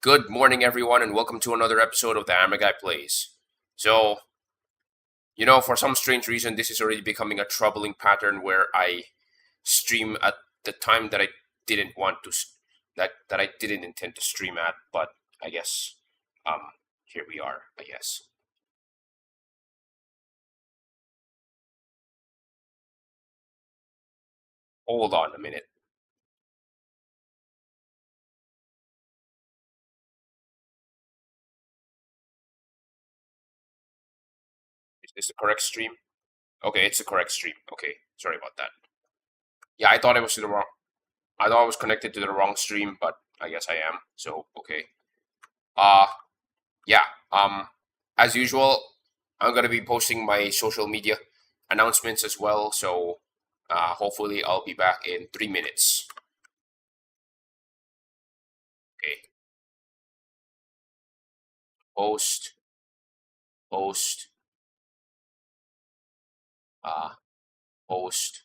Good morning, everyone, and welcome to another episode of the Hammer Guy Plays. So, for some strange reason, this is already becoming a troubling pattern where I stream at the time that I didn't want to, that I didn't intend to stream at. But I guess, here we are. I guess. Hold on a minute. Is this the correct stream? Okay, it's the correct stream. Okay, sorry about that. Yeah, I thought I was to the wrong. I thought I was connected to the wrong stream, but I guess I am. So okay. Uh yeah. As usual, I'm gonna be posting my social media announcements as well. So hopefully I'll be back in 3 minutes. Okay. Post, post, uh, post.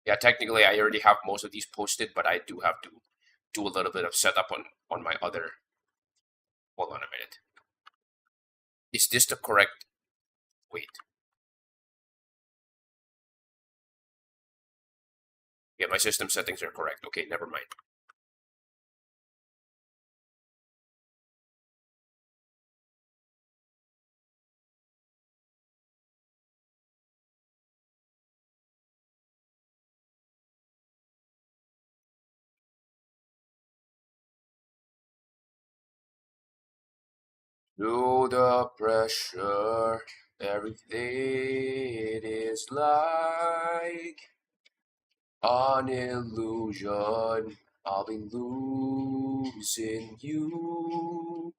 Yeah, technically I already have most of these posted, but I do have to do a little bit of setup on my other. Hold on a minute. Is this the correct? Wait. Yeah, my system settings are correct. Okay, never mind. Through the pressure, everything is like an illusion. I'll be losing you.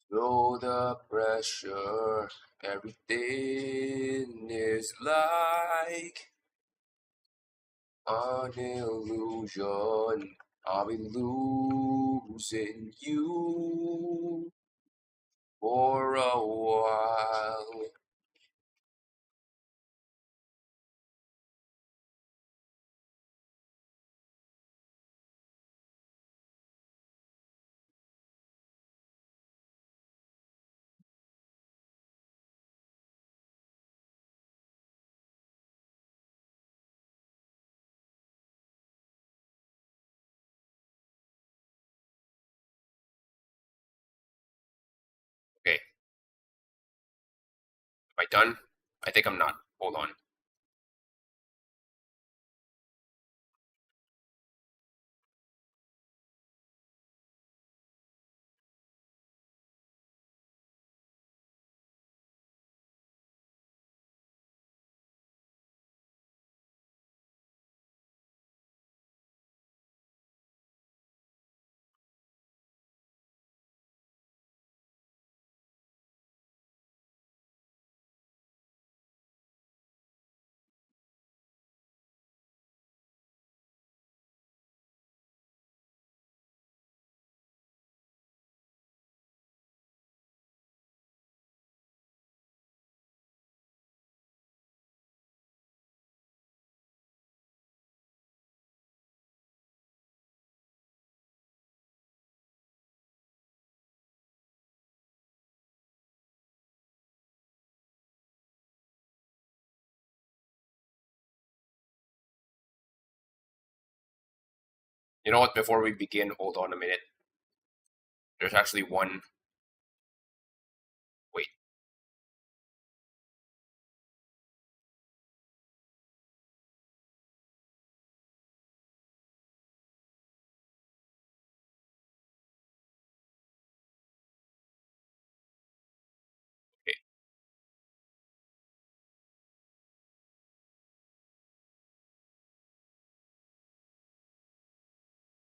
Through the pressure, everything is like an illusion. I'll be losing you for a while. Okay, am I done? I think I'm not. Hold on. You know what? Before we begin, hold on a minute. There's actually one. Wait. Okay.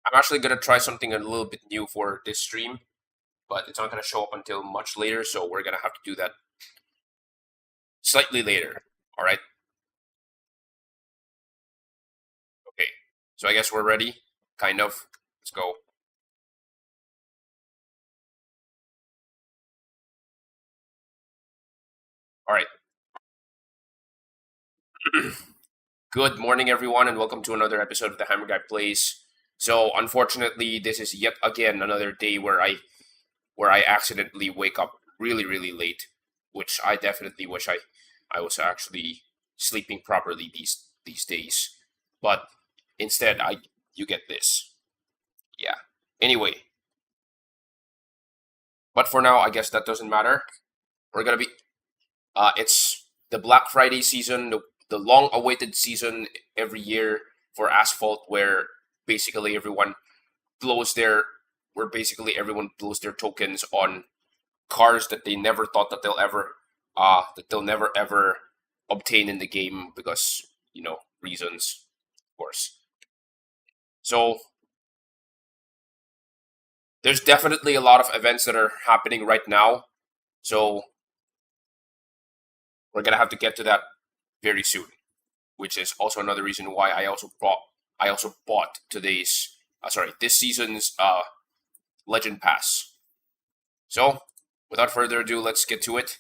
I'm actually gonna try something a little bit new for this stream, but it's not gonna show up until much later, so we're gonna have to do that slightly later. All right. Okay. So I guess we're ready. Kind of. Let's go. All right. Good morning, everyone, and welcome to another episode of the Hammer Guy Plays. So, unfortunately, this is yet again another day where I accidentally wake up really late, which I definitely wish I was actually sleeping properly these days. But instead, I you get this. Yeah. Anyway, but for now, I guess that doesn't matter. We're gonna be it's the Black Friday season, the long-awaited season every year for Asphalt, where basically everyone blows their where basically everyone blows their tokens on cars that they never thought that they'll never ever obtain in the game because reasons, of course. So there's definitely a lot of events that are happening right now. So we're gonna have to get to that very soon, which is also another reason why I also bought this season's Legend Pass. So, without further ado, let's get to it.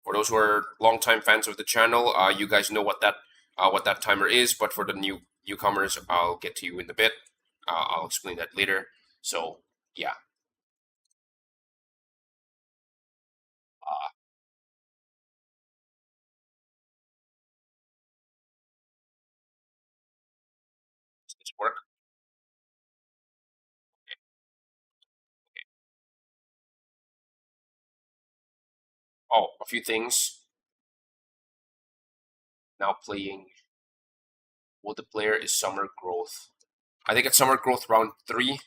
For those who are longtime fans of the channel, you guys know what that timer is. But for the newcomers, I'll get to you in a bit. I'll explain that later. So, yeah. Uh, does this work? Oh, a few things. Now playing multiplayer is Summer Growth. I think it's Summer Growth round 3.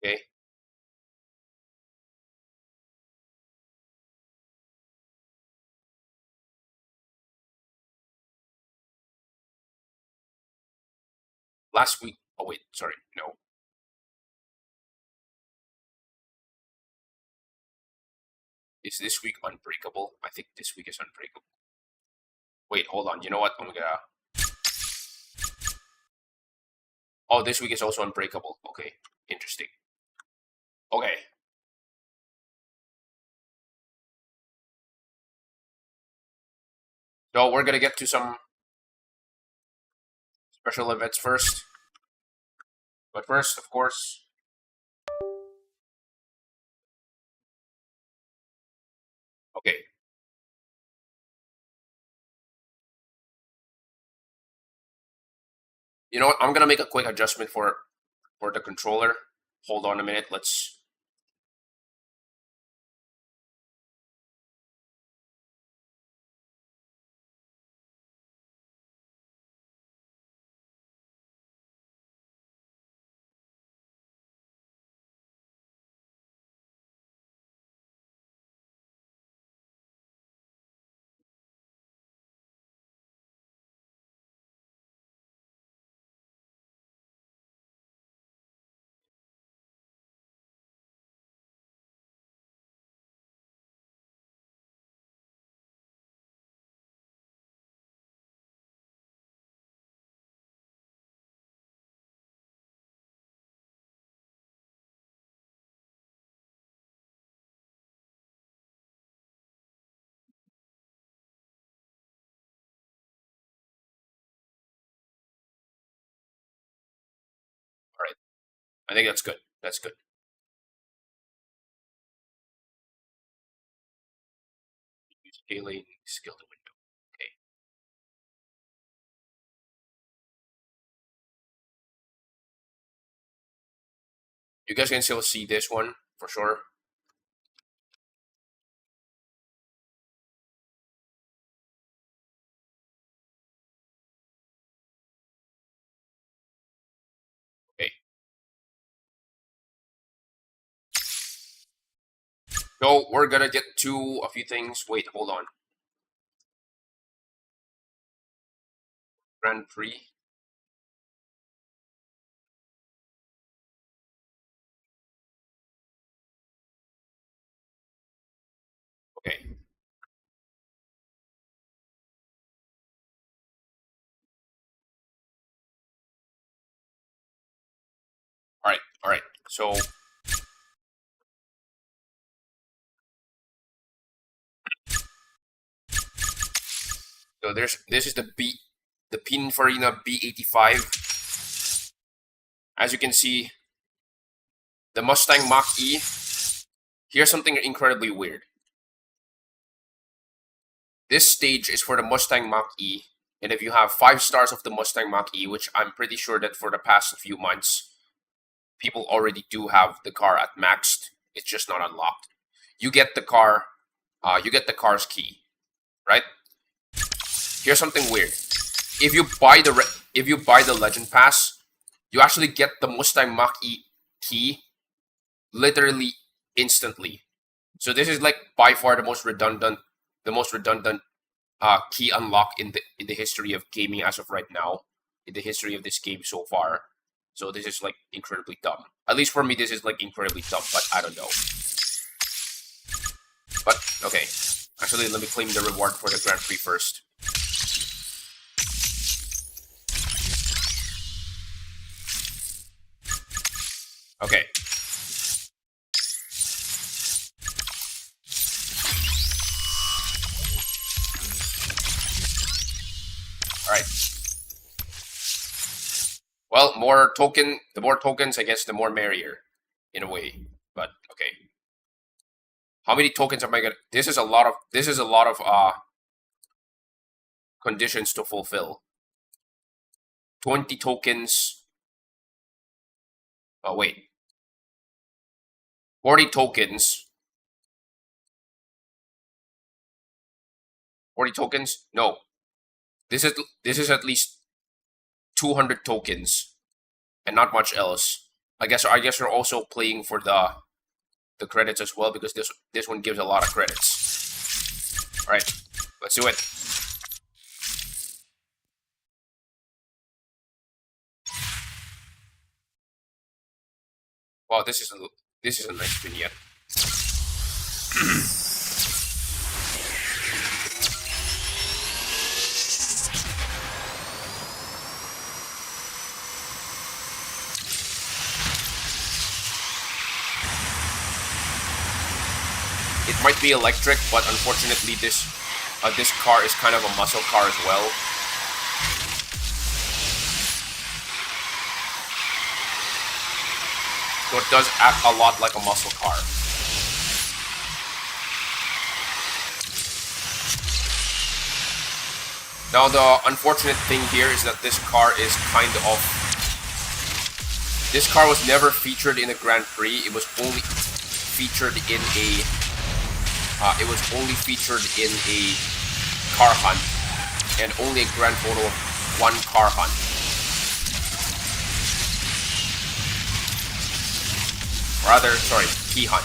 Okay. Last week. Oh wait, sorry. No. Is this week Unbreakable? I think this week is Unbreakable. Wait, hold on. You know what? I'm gonna. Oh, this week is also Unbreakable. Okay, interesting. Okay, so we're gonna get to some special events first. But first, of course, okay. You know what? I'm gonna make a quick adjustment for the controller. Hold on a minute. Let's. All right. I think that's good. That's good. Use scaling skill to window. Okay. You guys can still see this one for sure. Okay. So we're gonna get to a few things. Wait, hold on. Grand Prix. Okay. All right. All right. So So this is the Pininfarina B85. As you can see, the Mustang Mach-E. Here's something incredibly weird. This stage is for the Mustang Mach-E, and if you have 5 stars of the Mustang Mach-E, which I'm pretty sure that for the past few months, people already do have the car at maxed. It's just not unlocked. You get the car, you get the car's key, right? Here's something weird. If you buy the Legend Pass, you actually get the Mustang Mach-E key literally instantly. So this is like by far the most redundant key unlock in the history of gaming as of right now, in the history of this game so far. So this is like incredibly dumb. At least for me, this is like incredibly dumb, but I don't know. But okay, actually, let me claim the reward for the Grand Prix first. Okay. Alright. Well, the more tokens, I guess, the more merrier, in a way. But okay. How many tokens am I gonna? This is a lot of conditions to fulfill. 20 tokens. Oh wait. 40 tokens. 40 tokens? No. This is at least 200 tokens, and not much else. I guess we're also playing for the credits as well, because this one gives a lot of credits. All right, let's do it. Wow, this is a nice vignette. It might be electric, but unfortunately this car is kind of a muscle car as well. So it does act a lot like a muscle car. Now the unfortunate thing here is that this car was never featured in a Grand Prix. It was only featured in a car hunt, and only a grand total of 1 car hunt. Rather, sorry, key hunt.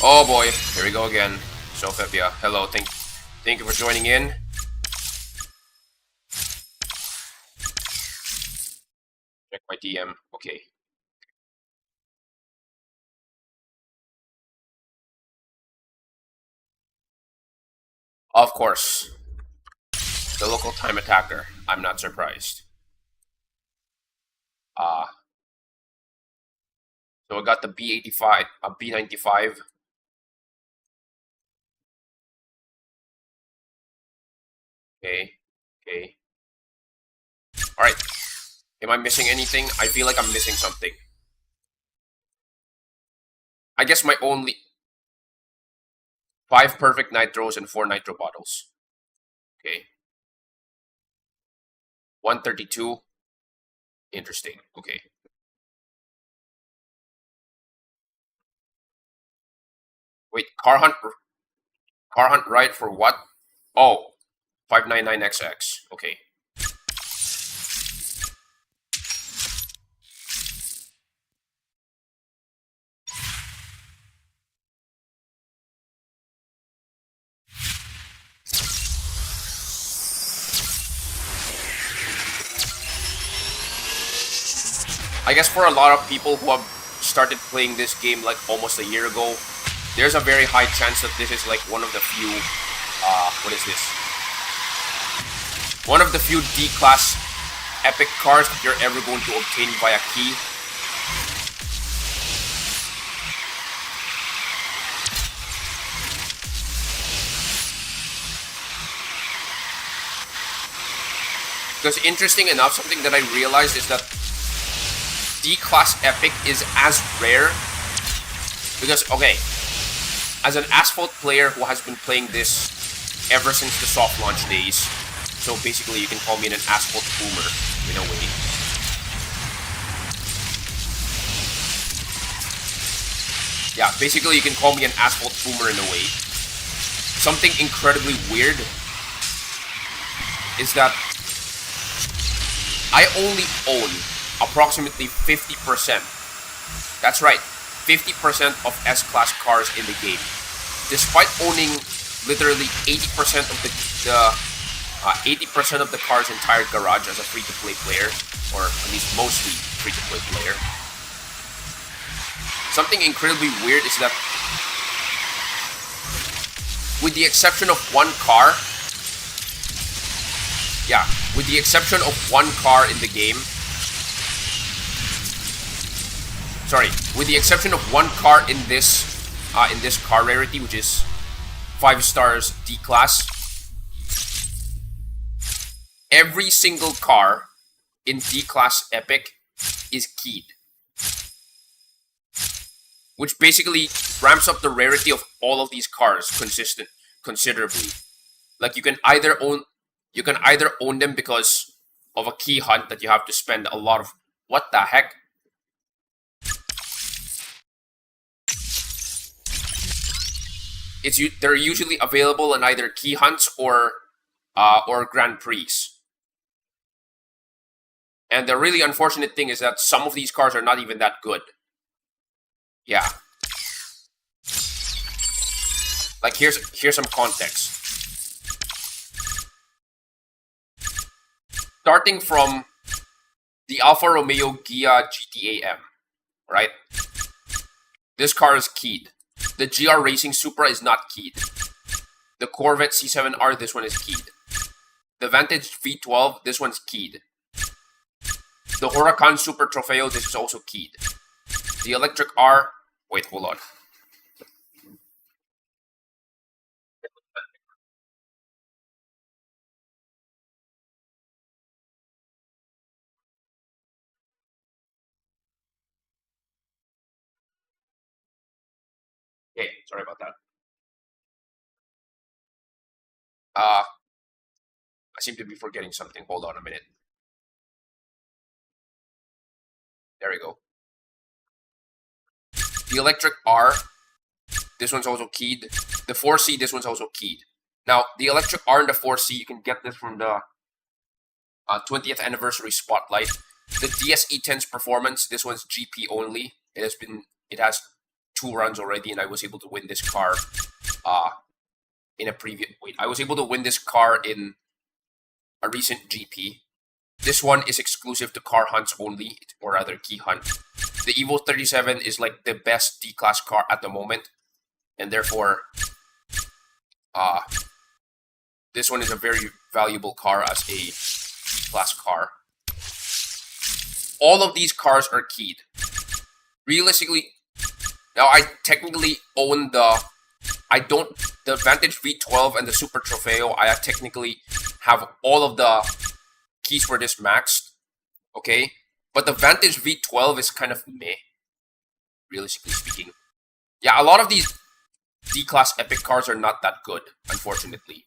Oh boy, here we go again. Sofebia, hello, thank you for joining in. Check my DM, okay. Of course. The local time attacker, I'm not surprised. So I got the B85, B95. Okay. Alright. Am I missing anything? I feel like I'm missing something. I guess my only 5 perfect nitros and 4 nitro bottles. Okay. 132. Interesting. Okay. Wait, car hunt right for what? Oh, 599XX. Okay. I guess for a lot of people who have started playing this game like almost a year ago, there's a very high chance that this is like one of the few, what is this? One of the few D-class epic cars that you're ever going to obtain via key. Because interesting enough, something that I realized is that D-class epic is as rare. Because, okay, as an Asphalt player who has been playing this ever since the soft launch days, so basically you can call me an Asphalt boomer, in a way. Yeah, basically you can call me an Asphalt boomer in a way. Something incredibly weird is that I only own approximately 50%. That's right, 50% of S-Class cars in the game. Despite owning literally 80% of the 80% of the car's entire garage as a free-to-play player, or at least mostly free-to-play player. Something incredibly weird is that, with the exception of one car, yeah, with the exception of one car in the game, sorry, with the exception of one car in this car rarity, which is 5 stars D-Class, every single car in D-Class Epic is keyed. Which basically ramps up the rarity of all of these cars considerably. Like you can either own them because of a key hunt that you have to spend a lot of, what the heck? They're usually available in either key hunts or Grand Prix. And the really unfortunate thing is that some of these cars are not even that good. Yeah. Like here's some context. Starting from the Alfa Romeo Ghia GTA M, right? This car is keyed. The GR Racing Supra is not keyed. The Corvette C7R, this one is keyed. The Vantage V12, this one's keyed. The Huracan Super Trofeo, this is also keyed. The Electric R, wait, hold on. Okay, sorry about that. I seem to be forgetting something. Hold on a minute. There we go. The Electric R, this one's also keyed. The 4C, this one's also keyed. Now, the Electric R and the 4C, you can get this from the 20th anniversary spotlight. The DSE10's performance, this one's GP only. It has 2 runs already, and I was able to win this car in a previous. Wait, I was able to win this car in a recent GP. This one is exclusive to car hunts only, or rather key hunt. The Evo 37 is like the best D-Class car at the moment, and therefore, this one is a very valuable car as a D-Class car. All of these cars are keyed. Realistically, now I technically own the Vantage V12 and the Super Trofeo. I technically have all of the keys for this maxed, okay? But the Vantage V12 is kind of meh, realistically speaking. Yeah, a lot of these D-Class Epic cars are not that good, unfortunately.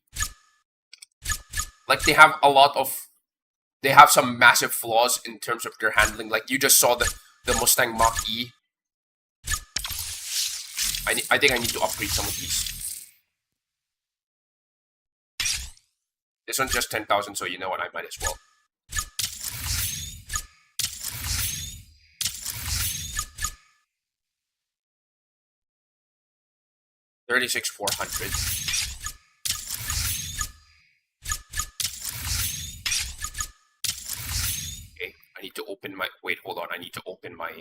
Like, they have some massive flaws in terms of their handling. Like, you just saw the Mustang Mach-E. I think I need to upgrade some of these. This one's just 10,000, so you know what, I might as well. $36,400. Okay, I need to open my, wait, hold on. I need to open my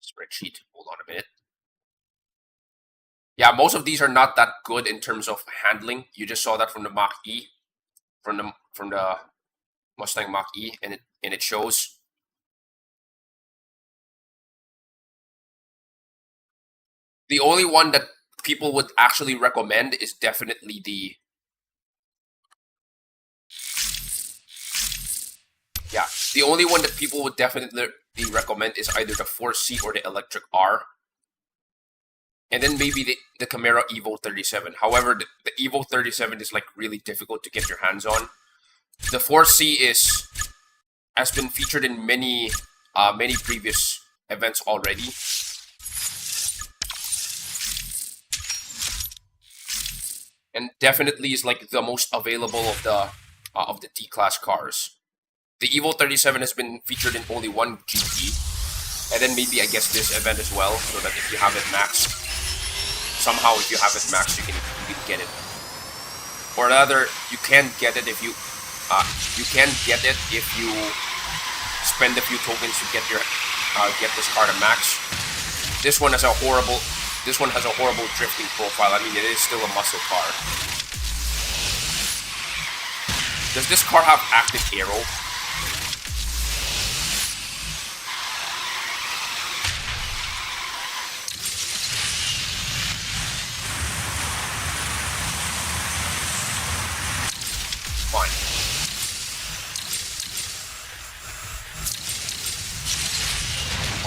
spreadsheet. Hold on a minute. Yeah, most of these are not that good in terms of handling. You just saw that from the Mach-E, from the Mustang Mach-E, and it shows. The only one that people would actually recommend is definitely the the only one that people would definitely recommend is either the 4C or the Electric R. And then maybe the Camaro Evo 37. However, the Evo 37 is like really difficult to get your hands on. The 4C has been featured in many previous events already. And definitely is like the most available of the D-class cars. The Evo 37 has been featured in only one GT, and then maybe I guess this event as well, so that if you have it maxed, somehow if you have it maxed, you can get it. Or rather, you can get it if you spend a few tokens to get this car to max. This one has a horrible drifting profile. I mean, it is still a muscle car. Does this car have active aero?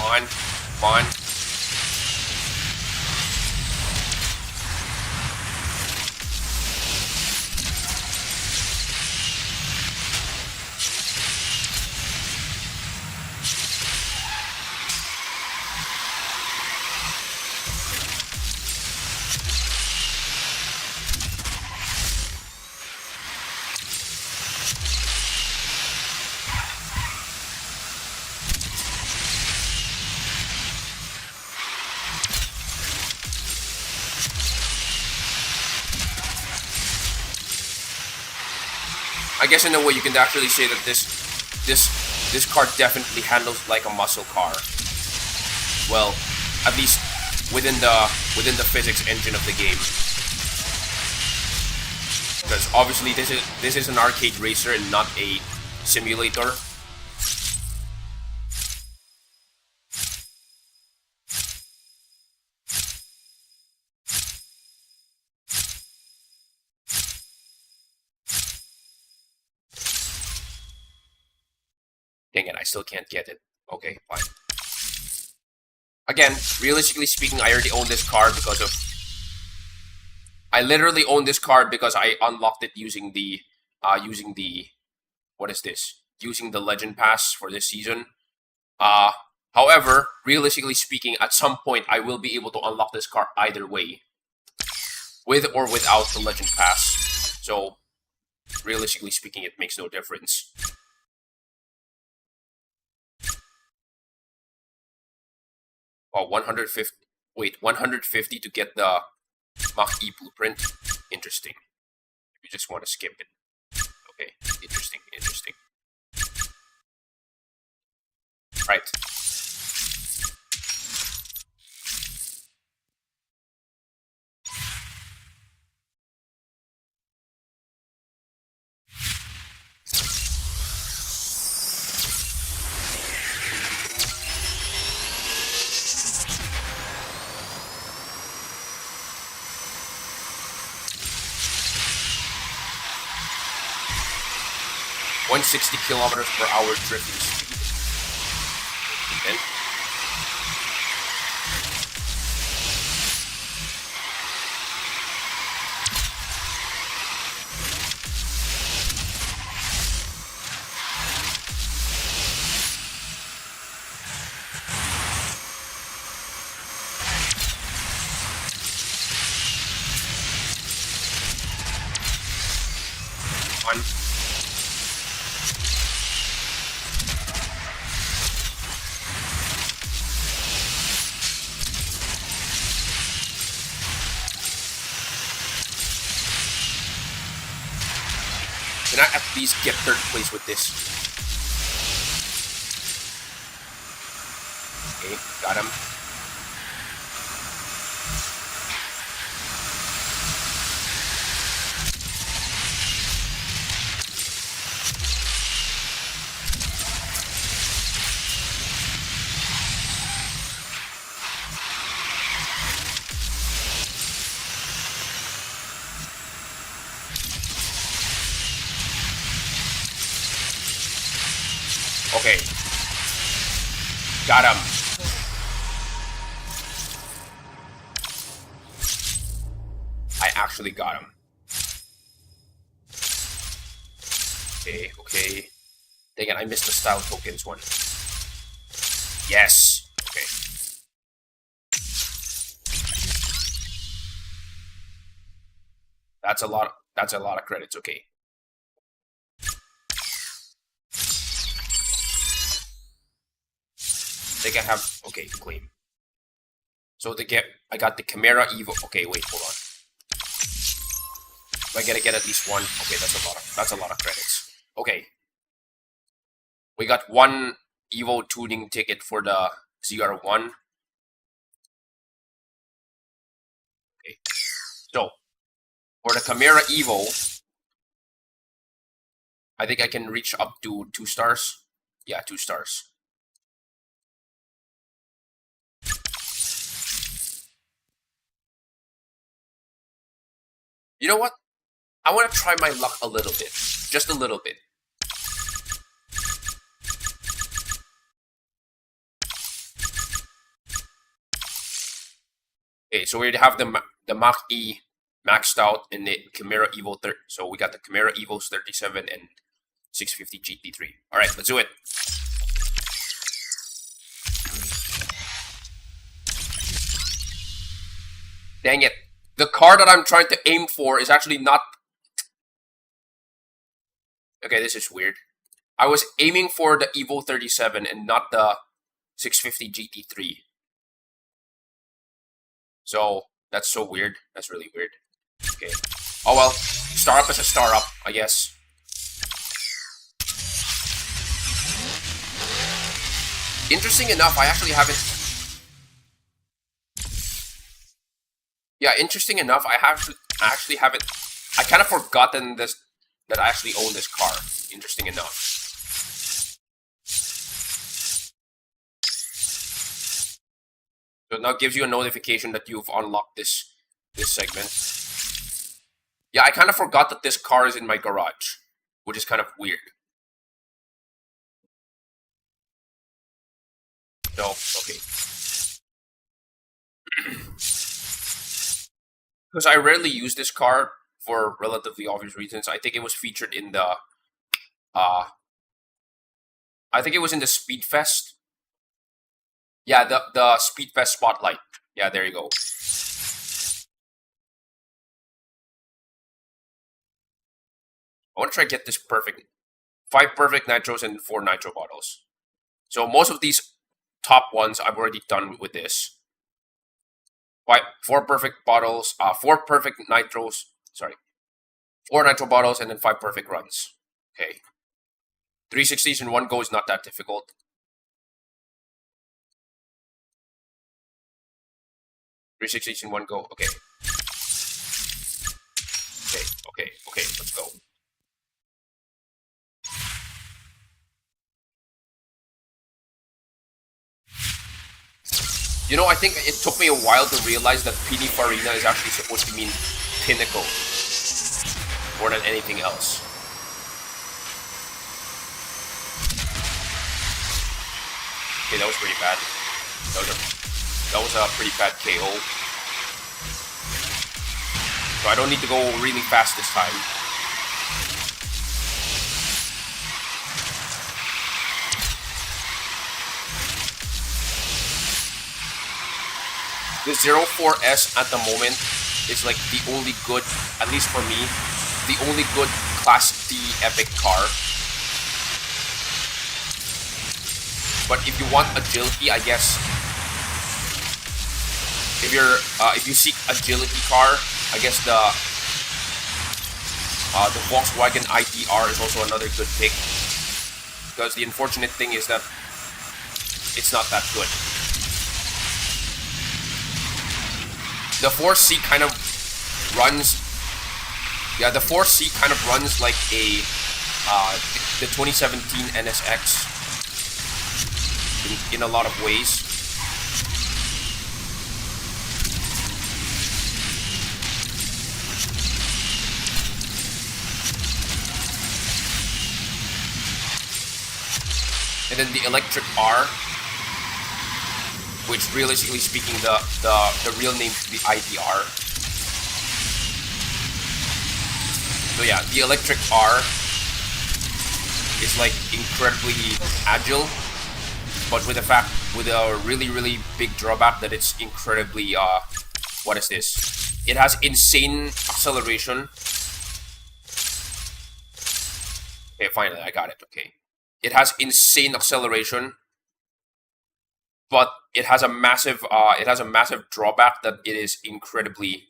Fine. Fine. I guess in a way you can actually say that this car definitely handles like a muscle car. Well, at least within the physics engine of the game. Because obviously this is an arcade racer and not a simulator. Dang it, I still can't get it. Okay, fine. Again, realistically speaking, I already own this car because of... I literally own this car because I unlocked it using the... What is this? Using the Legend Pass for this season. However, realistically speaking, at some point, I will be able to unlock this car either way. With or without the Legend Pass. So, realistically speaking, it makes no difference. Oh, 150. Wait, 150 to get the Mach-E blueprint. Interesting. You just want to skip it. Okay, interesting. Right. .160 kilometers per hour drifting speed. And can I at least get third place with this? Okay, got him. Okay. Got him. I actually got him. Okay, okay. Dang it, I missed the style tokens one. Yes. Okay. That's a lot of credits, okay. They can have, okay, claim. So I got the Chimera Evo. Okay, wait, hold on. I gotta get at least one. Okay, that's a lot of credits. Okay. We got one Evo tuning ticket for the ZR1. Okay. So for the Chimera Evo, I think I can reach up to 2 stars. Yeah, 2 stars. You know what? I want to try my luck a little bit. Just a little bit. Okay, so we have the Mach-E maxed out in the Chimera Evo 30. So we got the Chimera Evos 37 and 650 GT3. Alright, let's do it. Dang it. The car that I'm trying to aim for is actually not... Okay, this is weird. I was aiming for the Evo 37 and not the 650 GT3. So, that's so weird. That's really weird. Okay. Oh well. Star up is a star up, I guess. Interesting enough, I actually haven't... Yeah, interesting enough, I actually haven't... I kind of forgotten this, that I actually own this car. Interesting enough. So it now gives you a notification that you've unlocked this segment. Yeah, I kind of forgot that this car is in my garage, which is kind of weird. So, okay. Because I rarely use this car for relatively obvious reasons. I think it was featured in the I think it was in the Speedfest. Yeah, the Speedfest Spotlight. Yeah, there you go. I want to try to get this perfect. 5 perfect nitros and 4 nitro bottles. So most of these top ones I've already done with this. 4 perfect bottles, 4 perfect nitros, sorry. 4 nitro bottles and then 5 perfect runs. Okay. 360s in one go is not that difficult. 360s in one go, okay. Okay, let's go. You know, I think it took me a while to realize that Pininfarina is actually supposed to mean pinnacle more than anything else. Okay, that was pretty bad. That was a pretty bad KO. So I don't need to go really fast this time. The 04S at the moment is like the only good, at least for me, the only good Class D epic car. But if you want agility, I guess, if you seek agility car, I guess the Volkswagen ITR is also another good pick. Because the unfortunate thing is that it's not that good. the 4C kind of runs. Yeah, the 4C kind of runs like a the 2017 NSX in a lot of ways. And then the electric R, which realistically speaking, the real name should be IDR. So yeah, the electric R is like incredibly agile, but with a really big drawback that it's incredibly what is this? It has insane acceleration. Okay, finally I got it. Okay. It has insane acceleration, but it has a massive drawback that it is incredibly.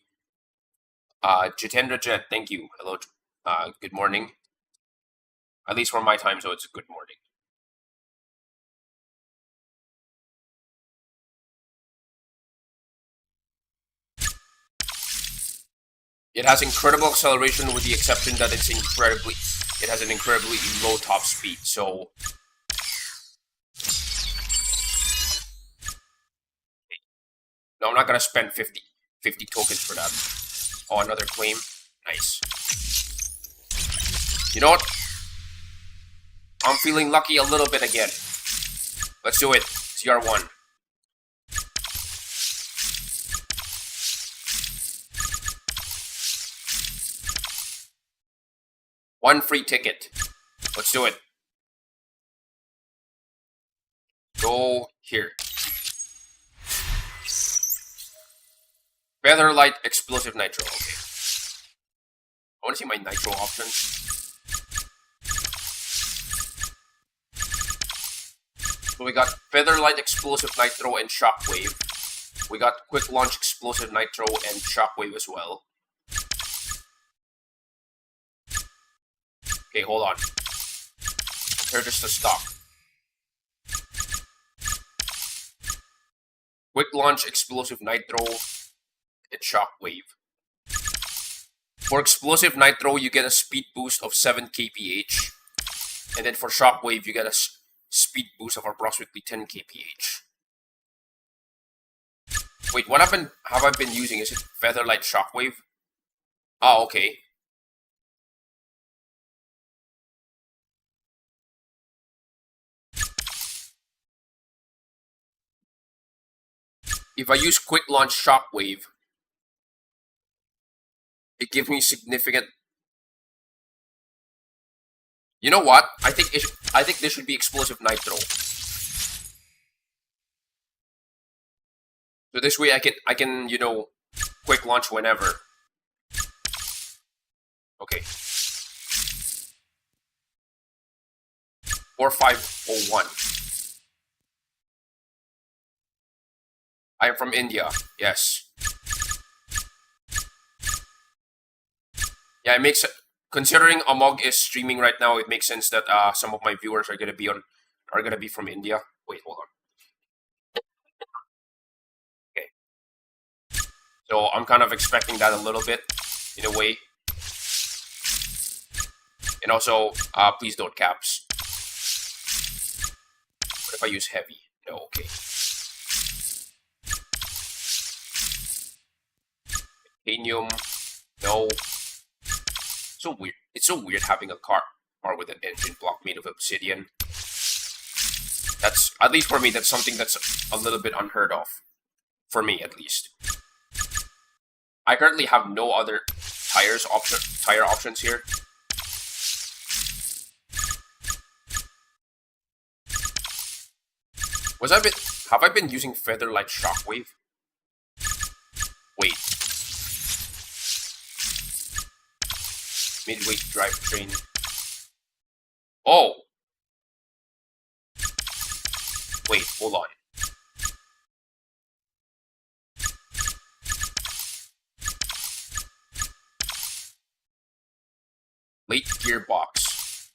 Jitendra Jet, thank you. Hello, good morning. At least for my time, so it's good morning. It has incredible acceleration, with the exception that it has an incredibly low top speed. So no, I'm not gonna spend 50 tokens for that. Oh, another claim. Nice. You know what? I'm feeling lucky a little bit again. Let's do it. CR1. One free ticket. Let's do it. Go here. Featherlight Explosive Nitro. Okay. I want to see my nitro options. So we got Featherlight Explosive Nitro and Shockwave. We got Quick Launch Explosive Nitro and Shockwave as well. Okay, hold on. Here, just the stock. Quick Launch Explosive Nitro and Shockwave. For Explosive Nitro, you get a speed boost of 7 kph. And then for Shockwave, you get a speed boost of approximately 10 kph. Wait, what have I been using? Is it Featherlight Shockwave? Oh, okay. If I use Quick Launch Shockwave, it gives me significant. You know what? I think this should be Explosive Nitro. So this way I can you know, quick launch whenever. Okay. 4501. I am from India. Yes. Yeah, it makes, considering Amog is streaming right now, it makes sense that some of my viewers are gonna be from India. Wait, hold on. Okay. So I'm kind of expecting that a little bit, in a way. And also, please don't caps. What if I use heavy? No, okay. Titanium, no. So weird. It's so weird having a car with an engine block made of obsidian. That's, at least for me, that's something that's a little bit unheard of. For me, at least. I currently have no other tire options here. Have I been using Featherlight Shockwave? Wait. Midweight drivetrain. Oh! Wait, hold on. Late gearbox.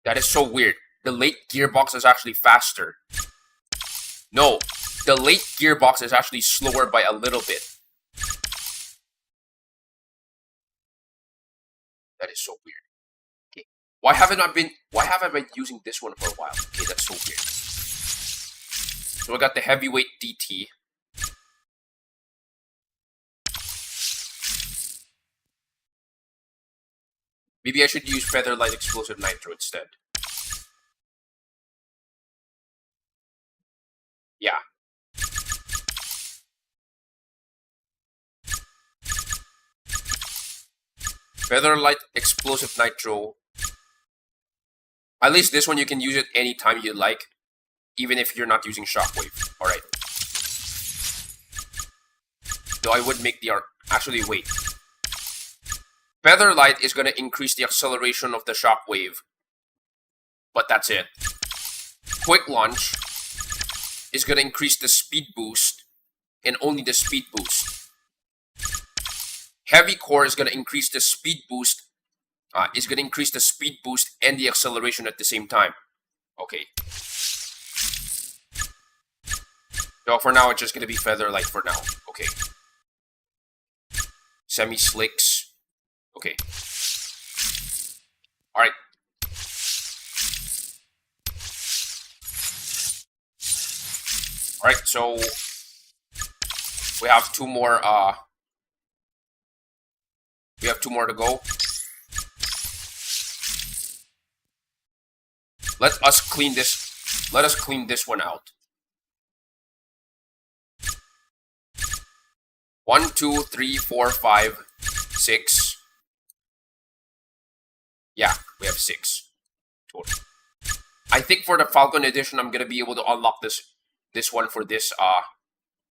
That is so weird. The late gearbox is actually faster. No, the late gearbox is actually slower by a little bit. That is so weird. Okay. Why haven't I been using this one for a while? Okay, that's so weird. So I got the heavyweight DT. Maybe I should use Featherlight Explosive Nitro instead. Yeah. Featherlight Explosive Nitro. At least this one you can use it anytime you like, even if you're not using Shockwave. Alright. Though I would make the arc. Actually, wait. Featherlight is going to increase the acceleration of the Shockwave. But that's it. Quick Launch is going to increase the speed boost, and only the speed boost. Heavy Core is going to increase the speed boost. And the acceleration at the same time. Okay. So for now, it's just going to be Featherlight for now. Okay. Semi-Slicks. Okay. Alright. Alright, so we have two more to go. Let us clean this one out. 1, 2, 3, 4, 5, 6. Yeah, we have 6 total. I think for the Falcon edition, I'm gonna be able to unlock this one for this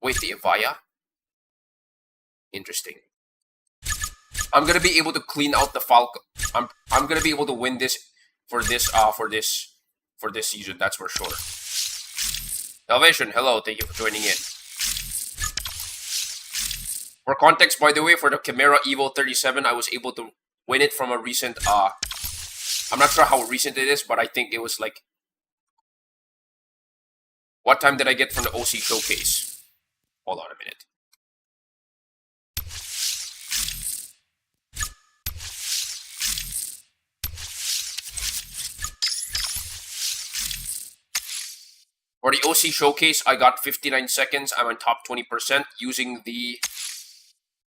wait, the Evaya? Interesting. I'm gonna be able to clean out the Falcon. I'm gonna be able to win this for this season, that's for sure. Salvation, hello, thank you for joining in. For context, by the way, for the Chimera Evo 37, I was able to win it from a recent, I'm not sure how recent it is, but I think it was like, what time did I get from the OC showcase? Hold on a minute. For the OC showcase, I got 59 seconds. I'm on top 20% using the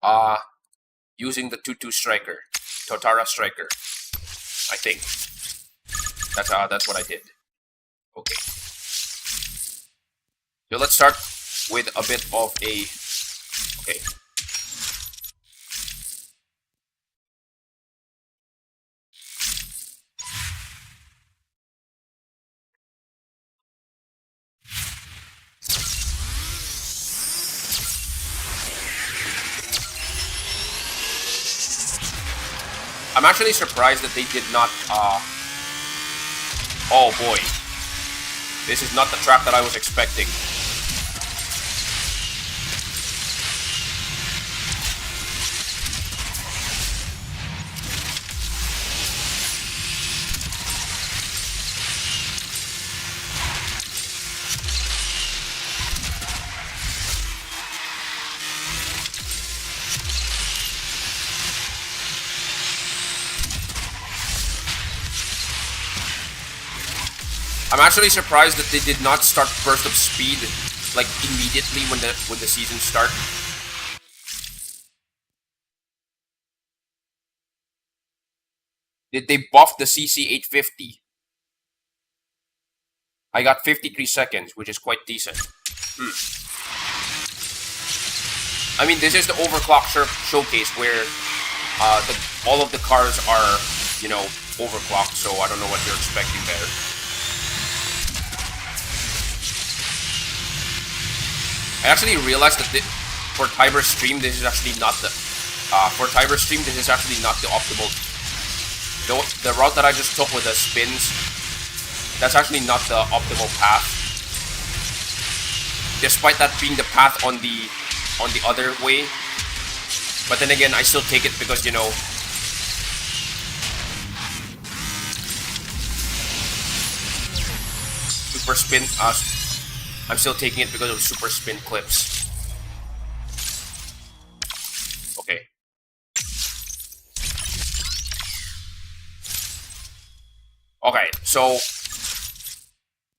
2-2 striker, Totara striker. I think that's what I did. Okay. So let's start with a bit of a okay. I'm actually surprised that they did not, oh boy. This is not the track that I was expecting. I'm actually surprised that they did not start Burst of Speed like immediately when the season starts. Did they buff the CC 850? I got 53 seconds, which is quite decent. I mean, this is the overclock showcase where all of the cars are, you know, overclocked, so I don't know what you're expecting there. I actually realized that for Tiber Stream, this is actually not the optimal. The route that I just took with the spins, that's actually not the optimal path. Despite that being the path on the other way, but then again, I still take it because, you know, super spin I'm still taking it because of super spin clips. Okay. Okay, so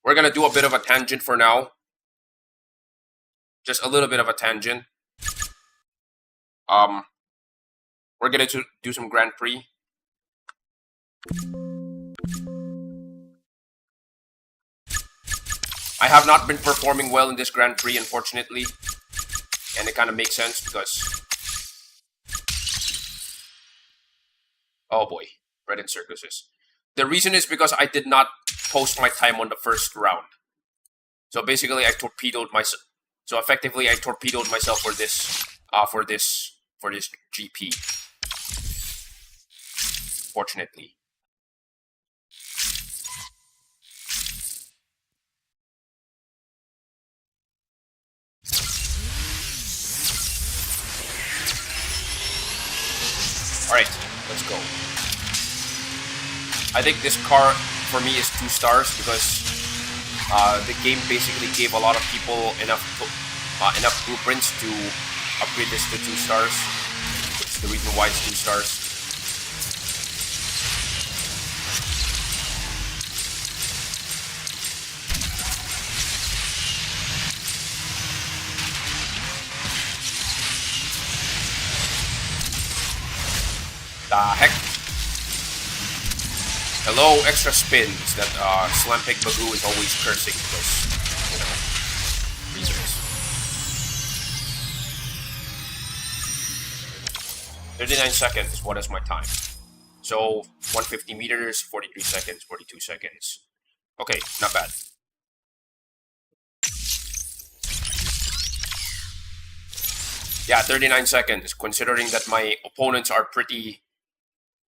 we're gonna do a bit of a tangent for now. Just a little bit of a tangent. We're gonna do some Grand Prix. I have not been performing well in this Grand Prix, unfortunately. And it kind of makes sense because... Oh boy, Bread and Circuses. The reason is because I did not post my time on the first round. So basically I torpedoed myself. So effectively I torpedoed myself for this GP. Fortunately. Alright, let's go. I think this car for me is 2 stars because the game basically gave a lot of people enough blueprints to upgrade this to 2 stars. Which is the reason why it's 2 stars. The heck? Hello, extra spins that Slampig Bagoo is always cursing because, you know, reasons. 39 seconds, what is my time? So, 150 meters, 43 seconds, 42 seconds. Okay, not bad. Yeah, 39 seconds, considering that my opponents are pretty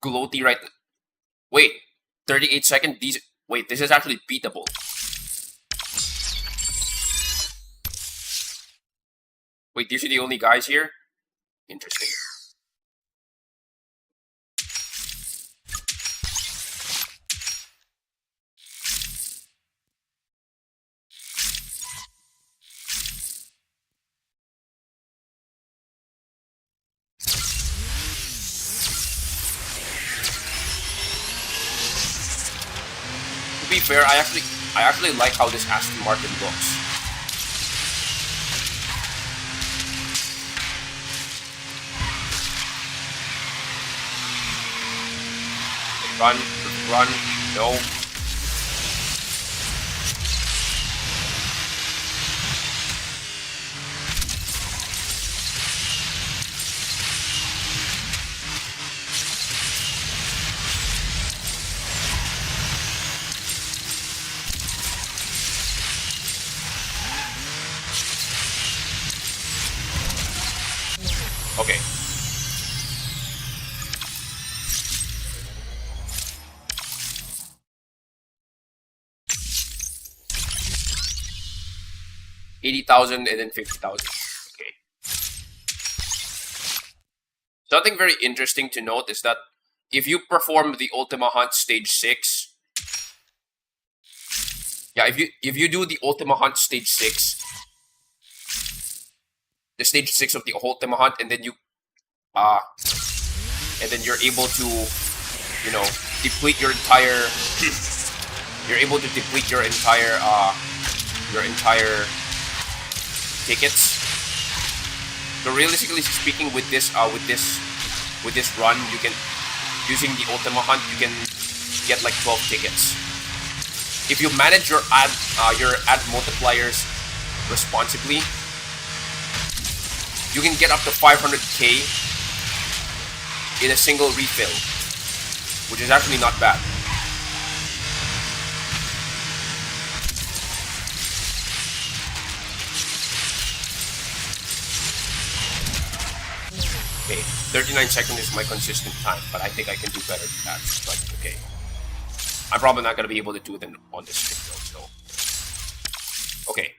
gloaty right now. Wait, 38 seconds? Wait, this is actually beatable. Wait, these are the only guys here? Interesting. To be fair, I actually like how this Aston Martin looks. Run, no. Okay. $80,000 and then $50,000. Okay. Something very interesting to note is that if you perform the Ultima Hunt Stage 6, yeah, if you do the Ultima Hunt Stage 6, the Stage 6 of the Ultima Hunt, and then you're able to, you know, deplete your entire you're able to deplete your entire tickets. So realistically speaking, with this run, you can, using the Ultima Hunt, you can get like 12 tickets. If you manage your ad multipliers responsibly, you can get up to 500k in a single refill, which is actually not bad. Okay, 39 seconds is my consistent time, but I think I can do better than that. But okay, I'm probably not gonna be able to do it on this stream though. So okay.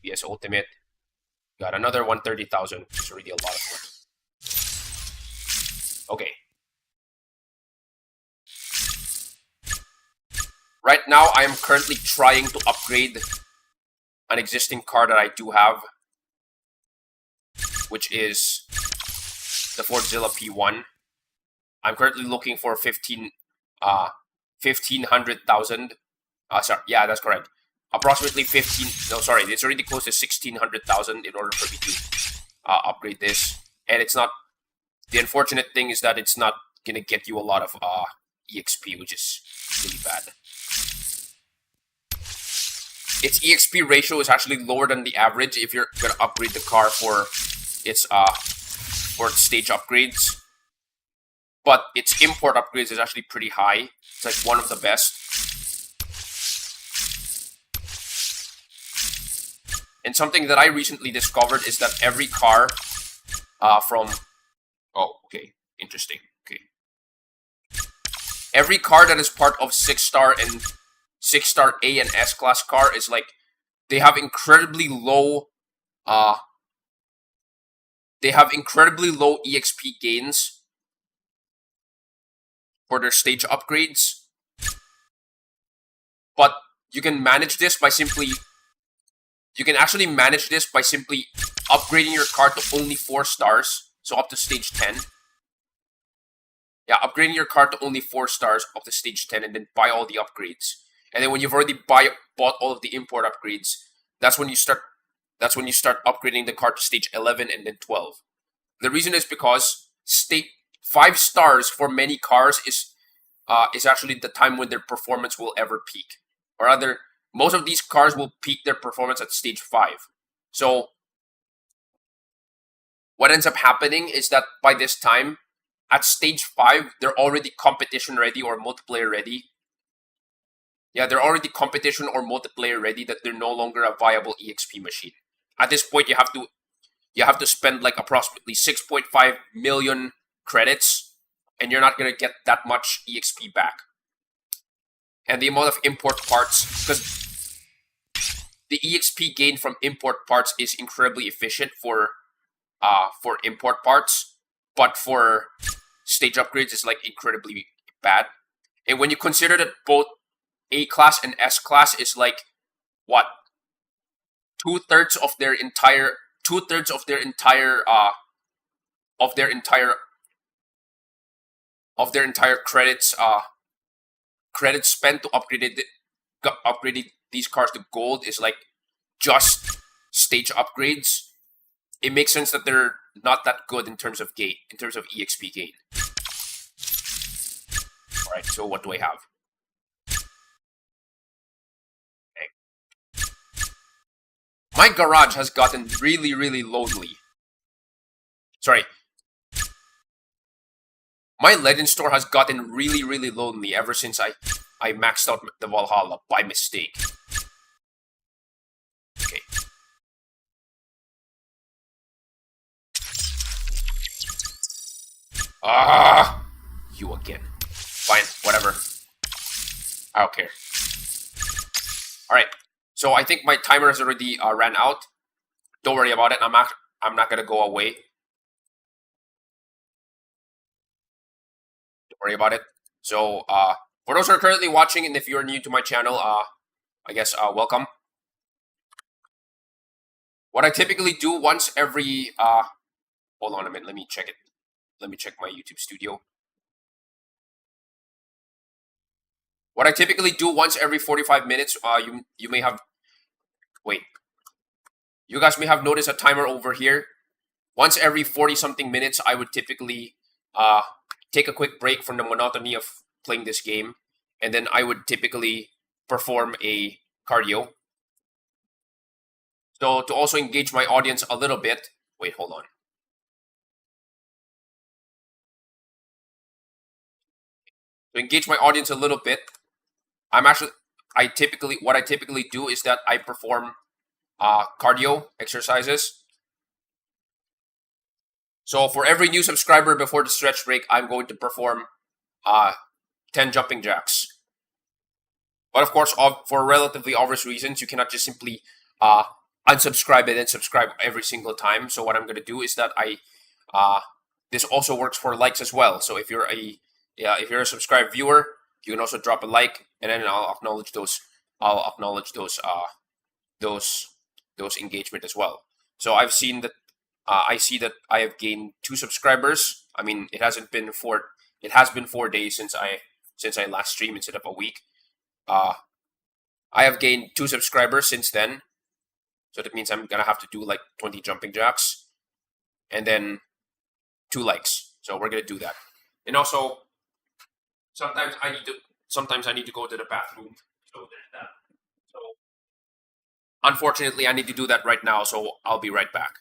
PS Ultimate. Got another 130,000, which is already a lot of money. Okay. Right now, I am currently trying to upgrade an existing car that I do have, which is the Fordzilla P1. I'm currently looking for 1,500,000. Sorry, yeah, that's correct. Approximately 15. No, sorry, it's already close to 1,600,000 in order for me to upgrade this. And it's not. The unfortunate thing is that it's not gonna get you a lot of EXP, which is really bad. Its EXP ratio is actually lower than the average if you're gonna upgrade the car for its stage upgrades. But its import upgrades is actually pretty high. It's like one of the best. And something that I recently discovered is that every car from... Oh, okay. Interesting. Okay. Every car that is part of 6-star and 6-star A and S-class car is like... They have incredibly low... EXP gains for their stage upgrades. But you can manage this by simply... You can actually manage this by simply upgrading your car to only 4 stars. So up to stage 10. Yeah, upgrading your car to only 4 stars up to stage 10 and then buy all the upgrades. And then when you've already bought all of the import upgrades, that's when you start upgrading the car to stage 11 and then 12. The reason is because 5 stars for many cars is actually the time when their performance will ever peak. Or rather, most of these cars will peak their performance at stage 5. So what ends up happening is that by this time, at stage 5, they're already competition ready or multiplayer ready. Yeah, they're already competition or multiplayer ready, that they're no longer a viable EXP machine. At this point, you have to spend like approximately 6.5 million credits, and you're not gonna get that much EXP back. And the amount of import parts, because the EXP gain from import parts is incredibly efficient for import parts, but for stage upgrades it's like incredibly bad. And when you consider that both A class and S class is like what, two-thirds of their entire credits spent to upgrading these cars to gold is like just stage upgrades. It makes sense that they're not that good in terms of EXP gain. Alright, so what do I have? Okay. My garage has gotten really, really lonely. Sorry. My Legend store has gotten really, really lonely ever since I maxed out the Valhalla by mistake. Okay. You again. Fine, whatever. I don't care. Alright, so I think my timer has already ran out. Don't worry about it, I'm not gonna go away. Don't worry about it. So, for those who are currently watching, and if you're new to my channel, I guess, welcome. What I typically do once every, hold on a minute, let me check it. Let me check my YouTube studio. What I typically do once every 45 minutes, you may have, wait. You guys may have noticed a timer over here. Once every 40-something minutes, I would typically, take a quick break from the monotony of playing this game, and then I would typically perform a cardio. So to also engage my audience a little bit, wait, hold on. To engage my audience a little bit, what I typically do is that I perform cardio exercises. So for every new subscriber before the stretch break, I'm going to perform 10 jumping jacks. But of course, for relatively obvious reasons, you cannot just simply unsubscribe and then subscribe every single time. So what I'm going to do is that this also works for likes as well. So if you're a subscribed viewer, You can also drop a like, and then I'll acknowledge those. I'll acknowledge those engagement as well. So I've seen that. I see that I have gained 2 subscribers. I mean, it hasn't been 4. It has been 4 days since I last streamed instead of a week. I have gained 2 subscribers since then. So that means I'm gonna have to do like 20 jumping jacks, and then 2 likes. So we're gonna do that. And also, sometimes I need to go to the bathroom. So there's that. So unfortunately, I need to do that right now. So I'll be right back.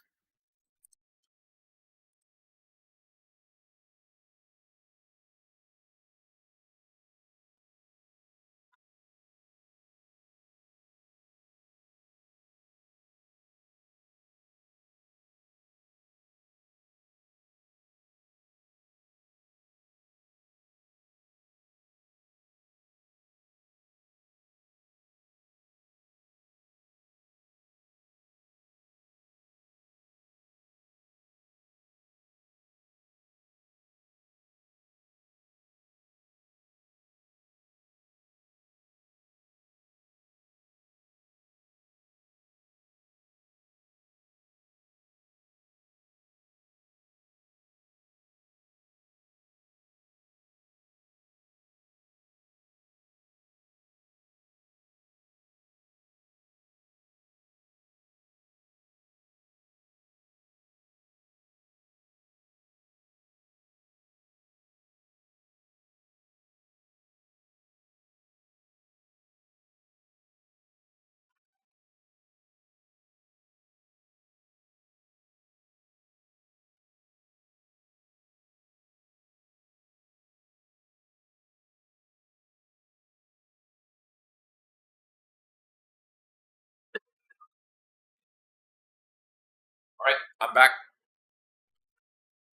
All right, I'm back.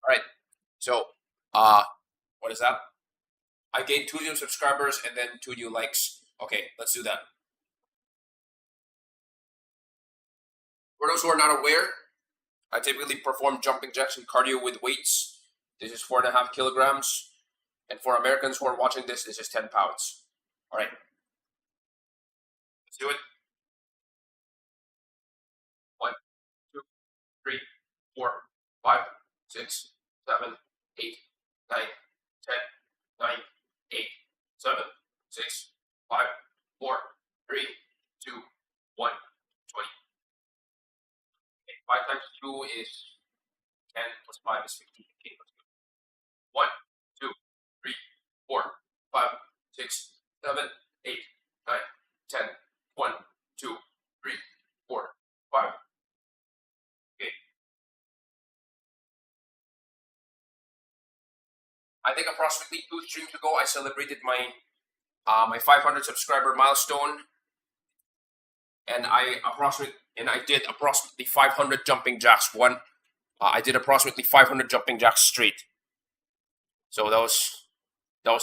All right. So, what is that? I gained 2 new subscribers and then 2 new likes. Okay, let's do that. For those who are not aware, I typically perform jumping jacks and cardio with weights. This is 4.5 kilograms. And for Americans who are watching this is 10 pounds. All right, let's do it. 1, 2, 3, 4, 5, 6, 7, 8, 9, 10, 9, 8, 7, 6, 5, 4, 3, 2, 1, 20. Okay, 5 times 2 is 10 plus 5 is 15. Okay, let's go. 1, 2, 3, 4, 5, 6, 7, 8, 9, 10. 1, 2, 3, 4, 5. Okay. I think approximately 2 streams ago, I celebrated my 500 subscriber milestone, and I did approximately 500 jumping jacks. I did approximately 500 jumping jacks straight. So that was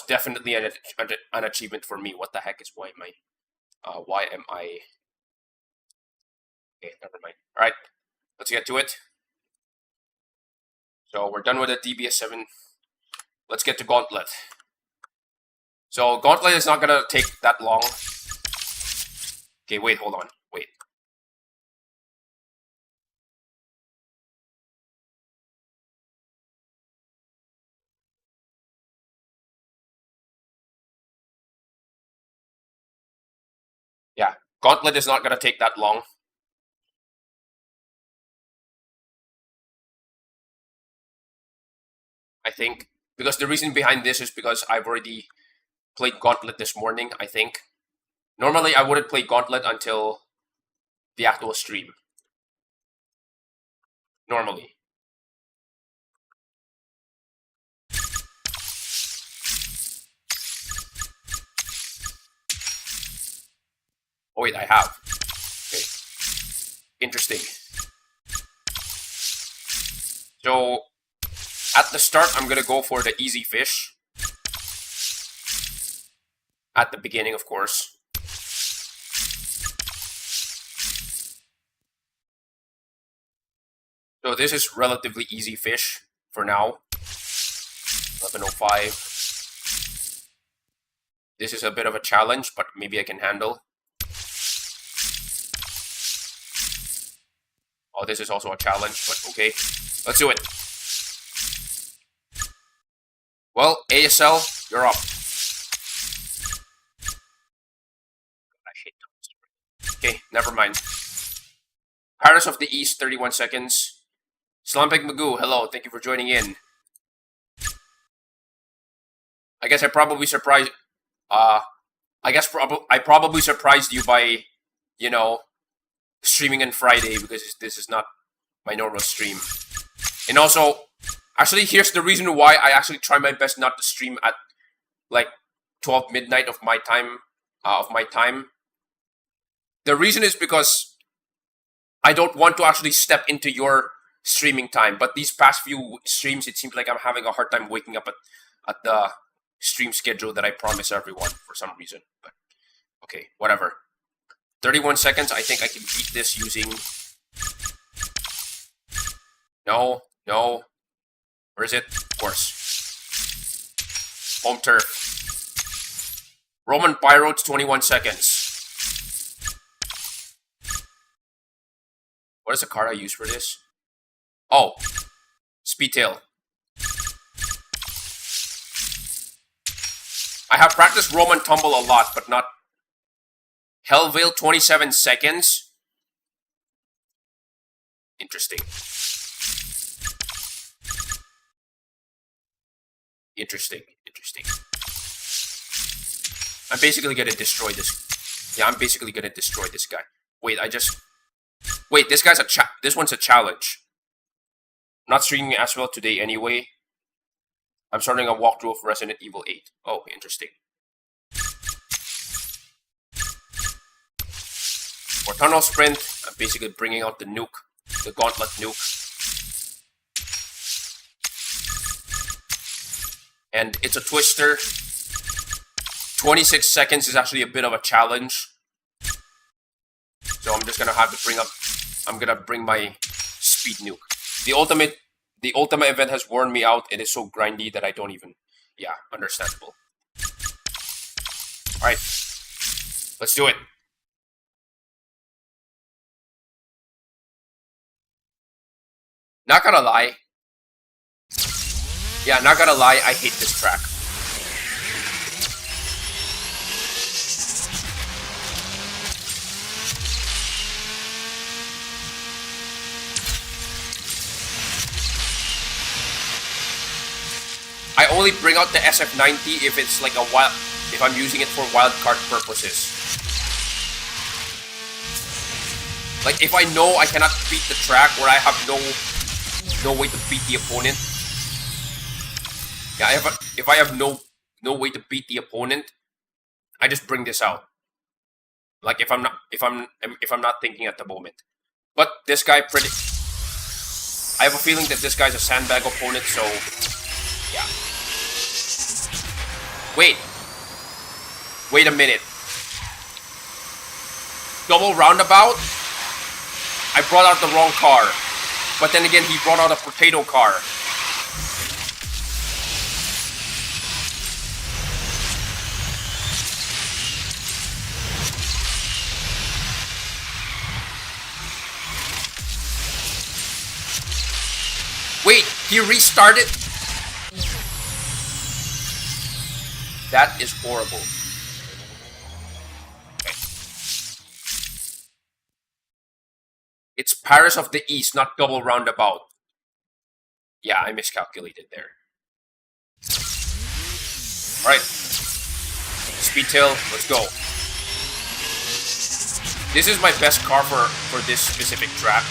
definitely an achievement for me. What the heck is why am I? Okay, never mind. All right, let's get to it. So we're done with the DBS7. Let's get to Gauntlet. So Gauntlet is not gonna take that long. Okay, wait, hold on, wait. Yeah, Gauntlet is not gonna take that long. I think, because the reason behind this is because I've already played Gauntlet this morning, I think. Normally, I wouldn't play Gauntlet until the actual stream. Normally. Oh wait, I have. Okay. Interesting. So, at the start, I'm gonna go for the easy fish. At the beginning, of course. So this is relatively easy fish for now. 1105. This is a bit of a challenge, but maybe I can handle. Oh, this is also a challenge, but okay. Let's do it. Well, ASL, you're up. Okay, never mind. Paris of the East, 31 seconds. Slumping Magoo, hello, thank you for joining in. I guess I probably surprised. I probably surprised you by, you know, streaming on Friday because this is not my normal stream. And also, actually, here's the reason why I actually try my best not to stream at like 12 midnight of my time. The reason is because I don't want to actually step into your streaming time. But these past few streams, it seems like I'm having a hard time waking up at the stream schedule that I promise everyone for some reason. But okay, whatever. 31 seconds. I think I can beat this using. No. Where is it? Of course. Home turf. Roman Pyrotes, 21 seconds. What is the card I use for this? Oh, Speedtail. I have practiced Roman Tumble a lot, but not Hellveil, 27 seconds. Interesting. I'm basically gonna destroy this. Yeah, I'm basically gonna destroy this guy. Wait, this guy's this one's a challenge. I'm not streaming as well today anyway. I'm starting a walkthrough of Resident Evil 8. Oh, interesting. For Tunnel Sprint, I'm basically bringing out the nuke, the Gauntlet nuke. And it's a twister. 26 seconds is actually a bit of a challenge. So I'm just gonna have to I'm gonna bring my speed nuke. The ultimate event has worn me out. It is so grindy that I don't even, yeah, understandable. Alright, let's do it. Not gonna lie. Yeah, not gonna lie, I hate this track. I only bring out the SF90 if it's like if I'm using it for wildcard purposes. Like if I know I cannot beat the track or I have no way to beat the opponent. Yeah, if I have no way to beat the opponent, I just bring this out. Like if I'm not thinking at the moment. But this guy I have a feeling that this guy's a sandbag opponent, so yeah. Wait a minute. Double roundabout? I brought out the wrong car. But then again, he brought out a potato car. Wait, he restarted? That is horrible. Okay. It's Paris of the East, not double roundabout. Yeah, I miscalculated there. Alright. Speedtail, let's go. This is my best car for this specific track.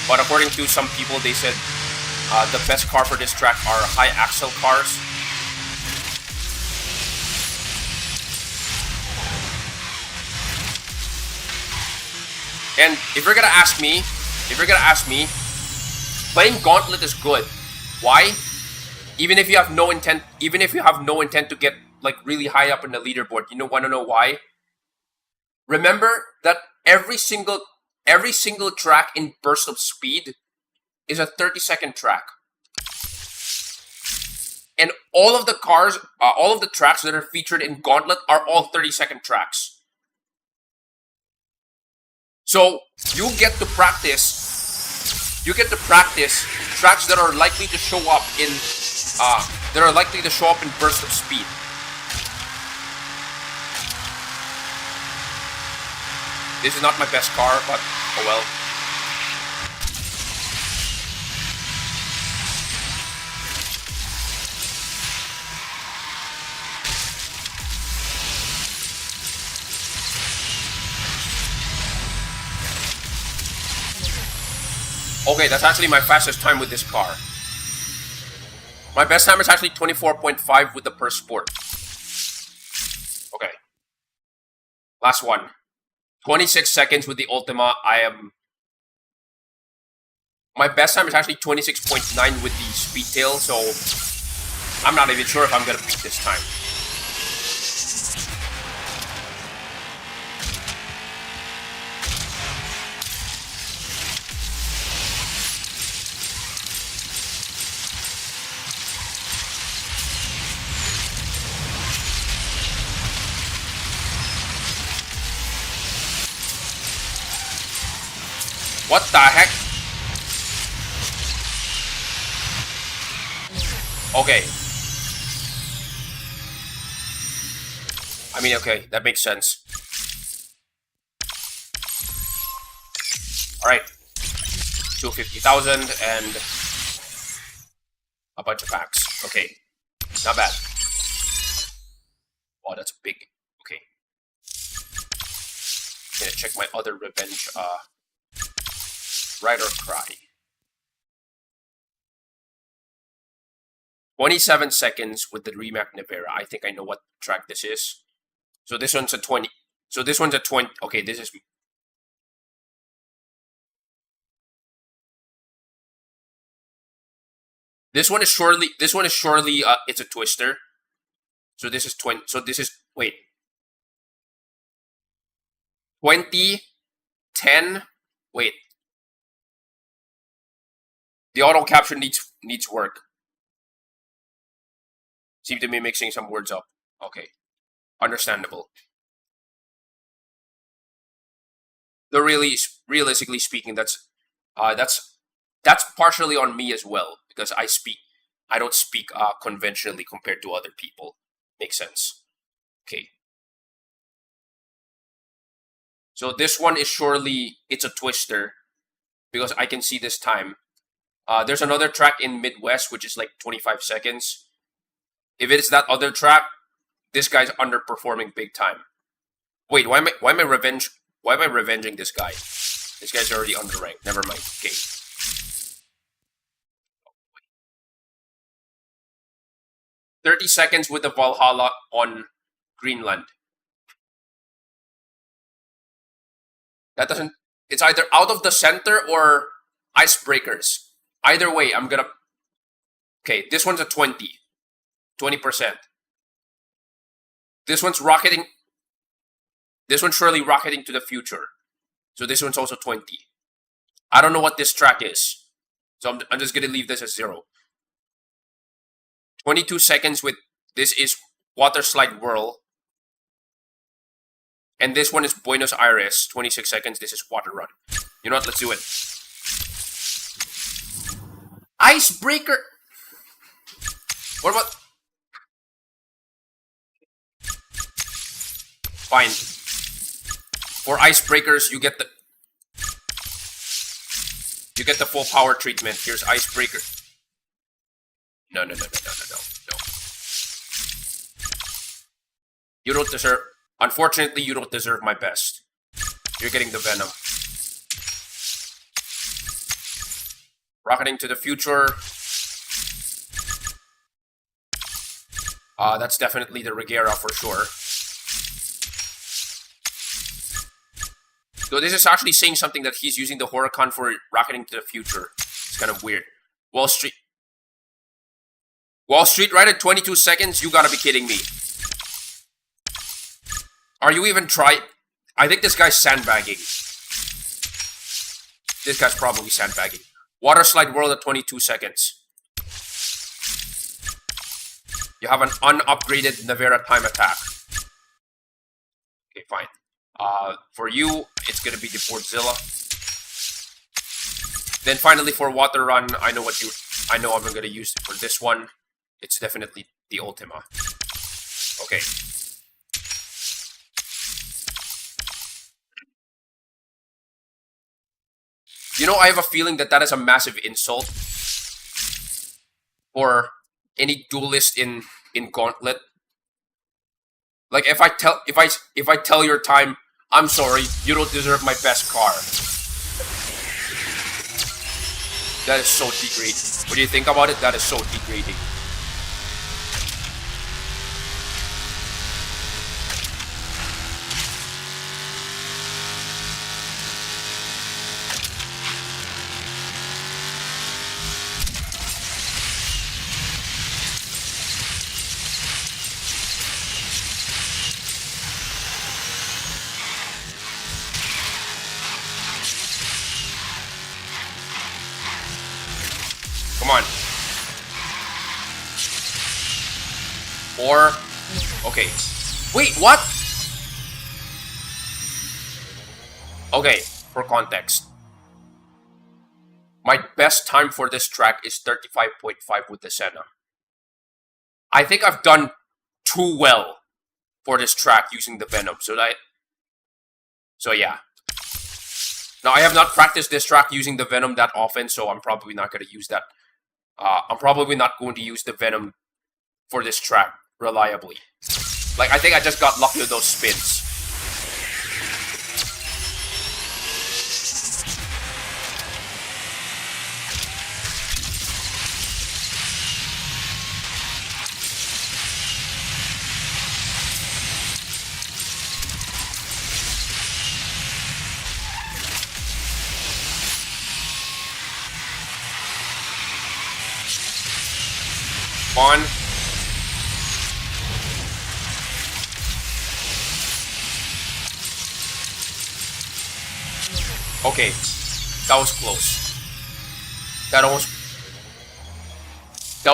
But according to some people, they said the best car for this track are high axle cars. And if you're gonna ask me, playing Gauntlet is good. Why? Even if you have no intent to get like really high up in the leaderboard, wanna know why? Remember that every single track in Burst of Speed is a 30-second track. And all of the cars, all of the tracks that are featured in Gauntlet are all 30-second tracks. So you get to practice. You get to practice tracks that are likely to show up in bursts of speed. This is not my best car, but oh well. Okay, that's actually my fastest time with this car. My best time is actually 24.5 with the Purse Sport. Okay. Last one. 26 seconds with the Ultima. My best time is actually 26.9 with the Speedtail, so I'm not even sure if I'm gonna beat this time. What the heck? Okay. I mean, okay, that makes sense. Alright. 250,000 and a bunch of packs. Okay. Not bad. Oh, that's big. Okay. I'm gonna check my other revenge, Ride or Cry. 27 seconds with the Rimac Nevera. I think I know what track this is. So this one's a 20. So this one's a 20. Okay, this is... This one is surely, it's a twister. So this is 20, so this is, wait. 20, 10, wait. The auto capture needs work. Seem to be mixing some words up. Okay. Understandable. Though really, realistically speaking, that's partially on me as well, because I don't speak conventionally compared to other people. Makes sense. Okay. So this one is surely, it's a twister, because I can see this time. There's another track in Midwest, which is like 25 seconds. If it's that other track, this guy's underperforming big time. Wait, why am I revenging this guy? This guy's already underranked. Never mind. Okay. 30 seconds with the Valhalla on Greenland. That doesn't... It's either out of the center or icebreakers. Either way, I'm gonna... Okay, this one's a 20. 20%. This one's rocketing... This one's surely rocketing to the future. So this one's also 20. I don't know what this track is. So I'm just gonna leave this as 0. 22 seconds with... This is Water Slide Whirl. And this one is Buenos Aires. 26 seconds. This is Water Run. You know what? Let's do it. Icebreaker. What about... Fine. For icebreakers, you get the full power treatment. Here's icebreaker. No. You don't deserve... Unfortunately, you don't deserve my best. You're getting the Venom. Rocketing to the future. That's definitely the Regera for sure. So this is actually saying something that he's using the Huracan for rocketing to the future. It's kind of weird. Wall Street right at 22 seconds? You gotta be kidding me. Are you even trying? I think this guy's sandbagging. This guy's probably sandbagging. Water Slide World at 22 seconds. You have an unupgraded Navera time attack. Okay, fine. For you, it's gonna be the Fortzilla. Then finally for Water Run, I know I'm gonna use for this one. It's definitely the Ultima. Okay. You know, I have a feeling that is a massive insult for any duelist in Gauntlet. Like if I tell your time, I'm sorry, you don't deserve my best car. That is so degrading. When you think about it, that is so degrading. Come on. 4. Okay. Wait, what? Okay, for context. My best time for this track is 35.5 with the Senna. I think I've done too well for this track using the Venom. So yeah. Now, I have not practiced this track using the Venom that often, so I'm probably not going to use that. I'm probably not going to use the Venom for this track reliably. Like, I think I just got lucky with those spins. On. Okay, that was close. That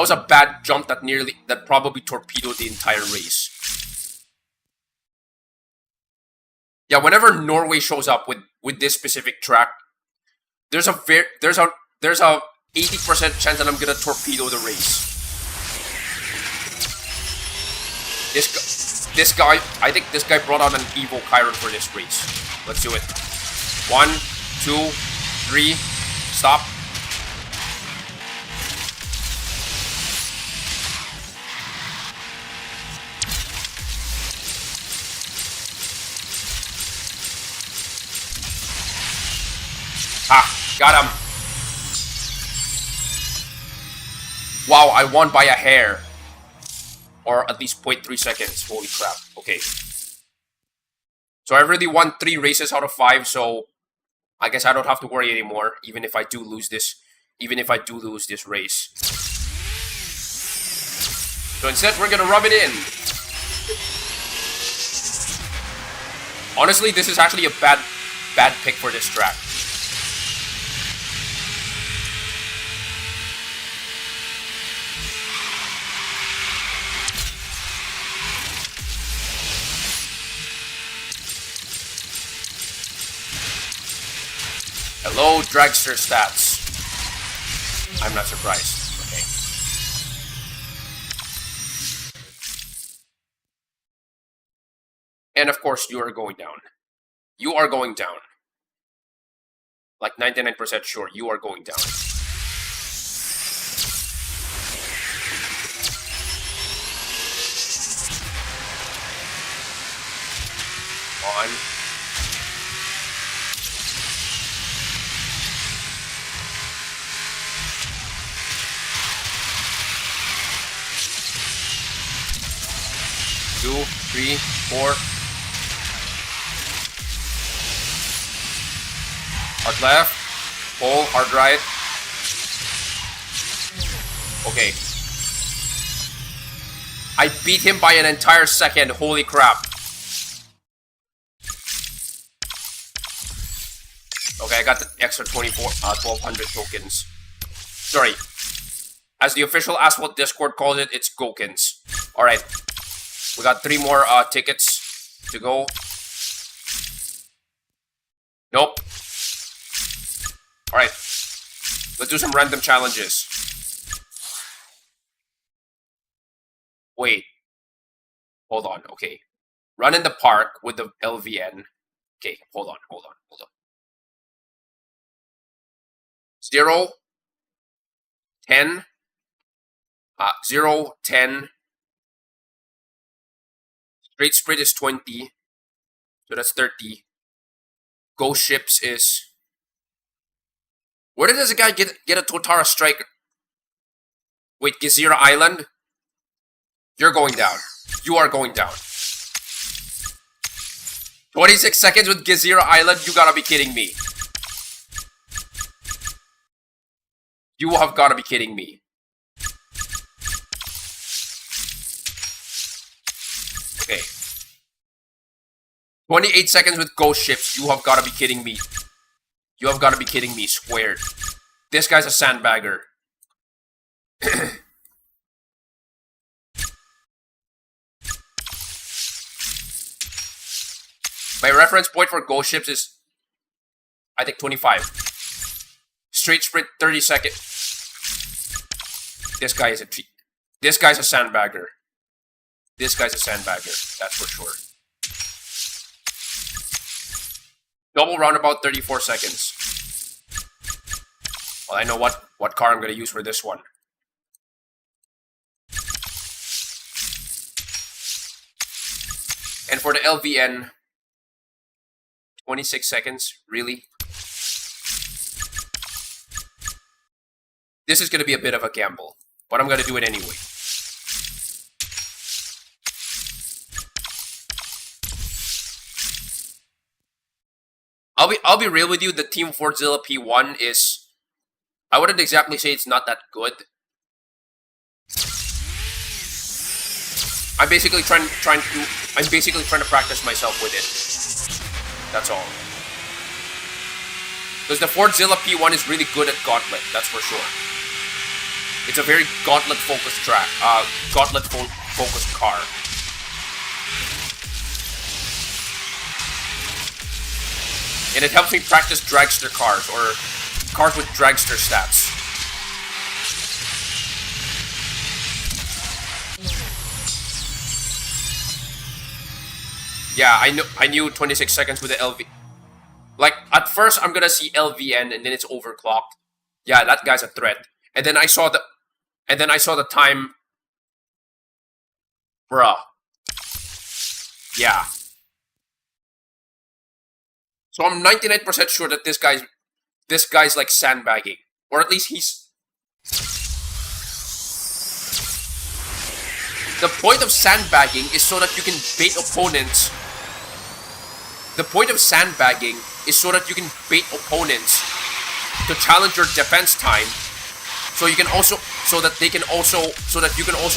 was a bad jump that probably torpedoed the entire race. Yeah, whenever Norway shows up with this specific track, there's a 80% chance that I'm gonna torpedo the race. This guy, I think this guy brought out an Evo Chiron for this race. Let's do it. 1, 2, 3, stop. Ah, got him. Wow, I won by a hair. Or at least 0.3 seconds. Holy crap. Okay. So I already won 3 races out of 5, so I guess I don't have to worry anymore, even if I do lose this race. So instead, we're gonna rub it in. Honestly, this is actually a bad pick for this track. Hello, dragster stats. I'm not surprised. Okay. And of course, you are going down. You are going down. Like 99% sure, you are going down. On. 2, 3, 4. Hard left. Pull. Hard right. Okay. I beat him by an entire second. Holy crap. Okay, I got the extra 1200 tokens. Sorry. As the official Asphalt Discord calls it, it's Gokens. Alright. We got 3 more tickets to go. Nope. Alright. Let's do some random challenges. Wait. Hold on. Okay. Run in the park with the LVN. Okay, hold on. 0, 10, 0, 10. Straight sprint is 20. So that's 30. Ghost ships is... Where does a guy get a Totara striker? Wait, Gezira Island? You're going down. You are going down. 26 seconds with Gezira Island? You gotta be kidding me. You have gotta be kidding me. Okay. 28 seconds with ghost ships. You have gotta be kidding me. You have gotta be kidding me. Squared. This guy's a sandbagger. My reference point for ghost ships is, I think, 25. Straight sprint, 30 seconds. This guy is a treat. This guy's a sandbagger. This guy's a sandbagger. That's for sure. Double roundabout, 34 seconds. Well, I know what car I'm going to use for this one. And for the LVN, 26 seconds. Really? This is going to be a bit of a gamble, but I'm going to do it anyway. I'll be real with you. The Team Fordzilla P1 is, I wouldn't exactly say it's not that good. I'm basically trying to practice myself with it. That's all. Because the Fordzilla P1 is really good at Gauntlet, that's for sure. It's a very Gauntlet-focused track, Gauntlet-focused car. And it helps me practice dragster cars, or cars with dragster stats. Yeah, I knew 26 seconds with the LV. Like, at first I'm gonna see LVN and then it's overclocked. Yeah, that guy's a threat. And then I saw the time. Bruh. Yeah. So I'm 99% sure that this guy's like sandbagging. Or at least he's... The point of sandbagging is so that you can bait opponents. The point of sandbagging is so that you can bait opponents to challenge your defense time, so you can also, so that you can also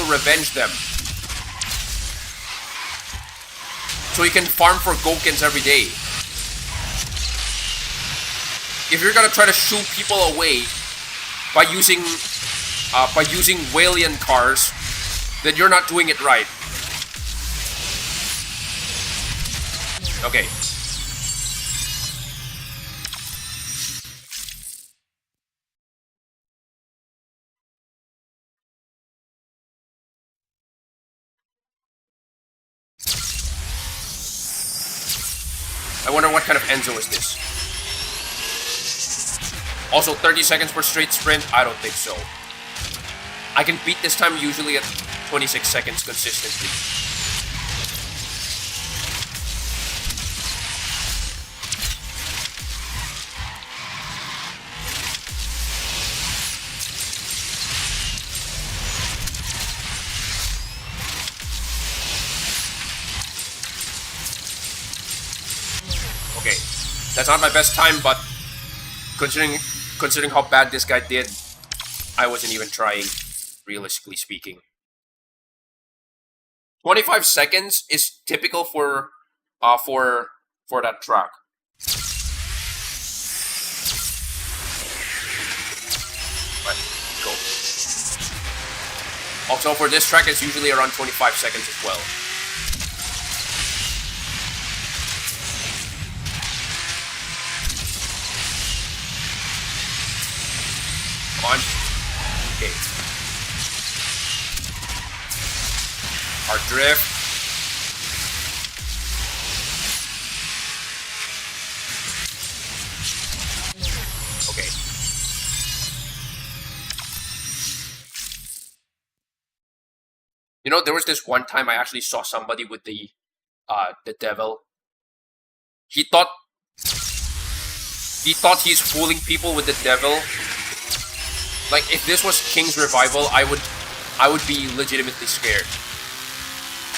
revenge them. So you can farm for Gokens every day. If you're gonna try to shoo people away by using Walian cars, then you're not doing it right. Okay. I wonder what kind of Enzo is this. Also, 30 seconds per straight sprint? I don't think so. I can beat this time usually at 26 seconds consistently. Okay, that's not my best time, but considering how bad this guy did, I wasn't even trying, realistically speaking. 25 seconds is typical for that track. Right, go. Also, for this track, it's usually around 25 seconds as well. Come on. Okay. Hard drift. Okay. You know, there was this one time I actually saw somebody with the devil. He thought he's fooling people with the devil. Like, if this was King's Revival, I would be legitimately scared.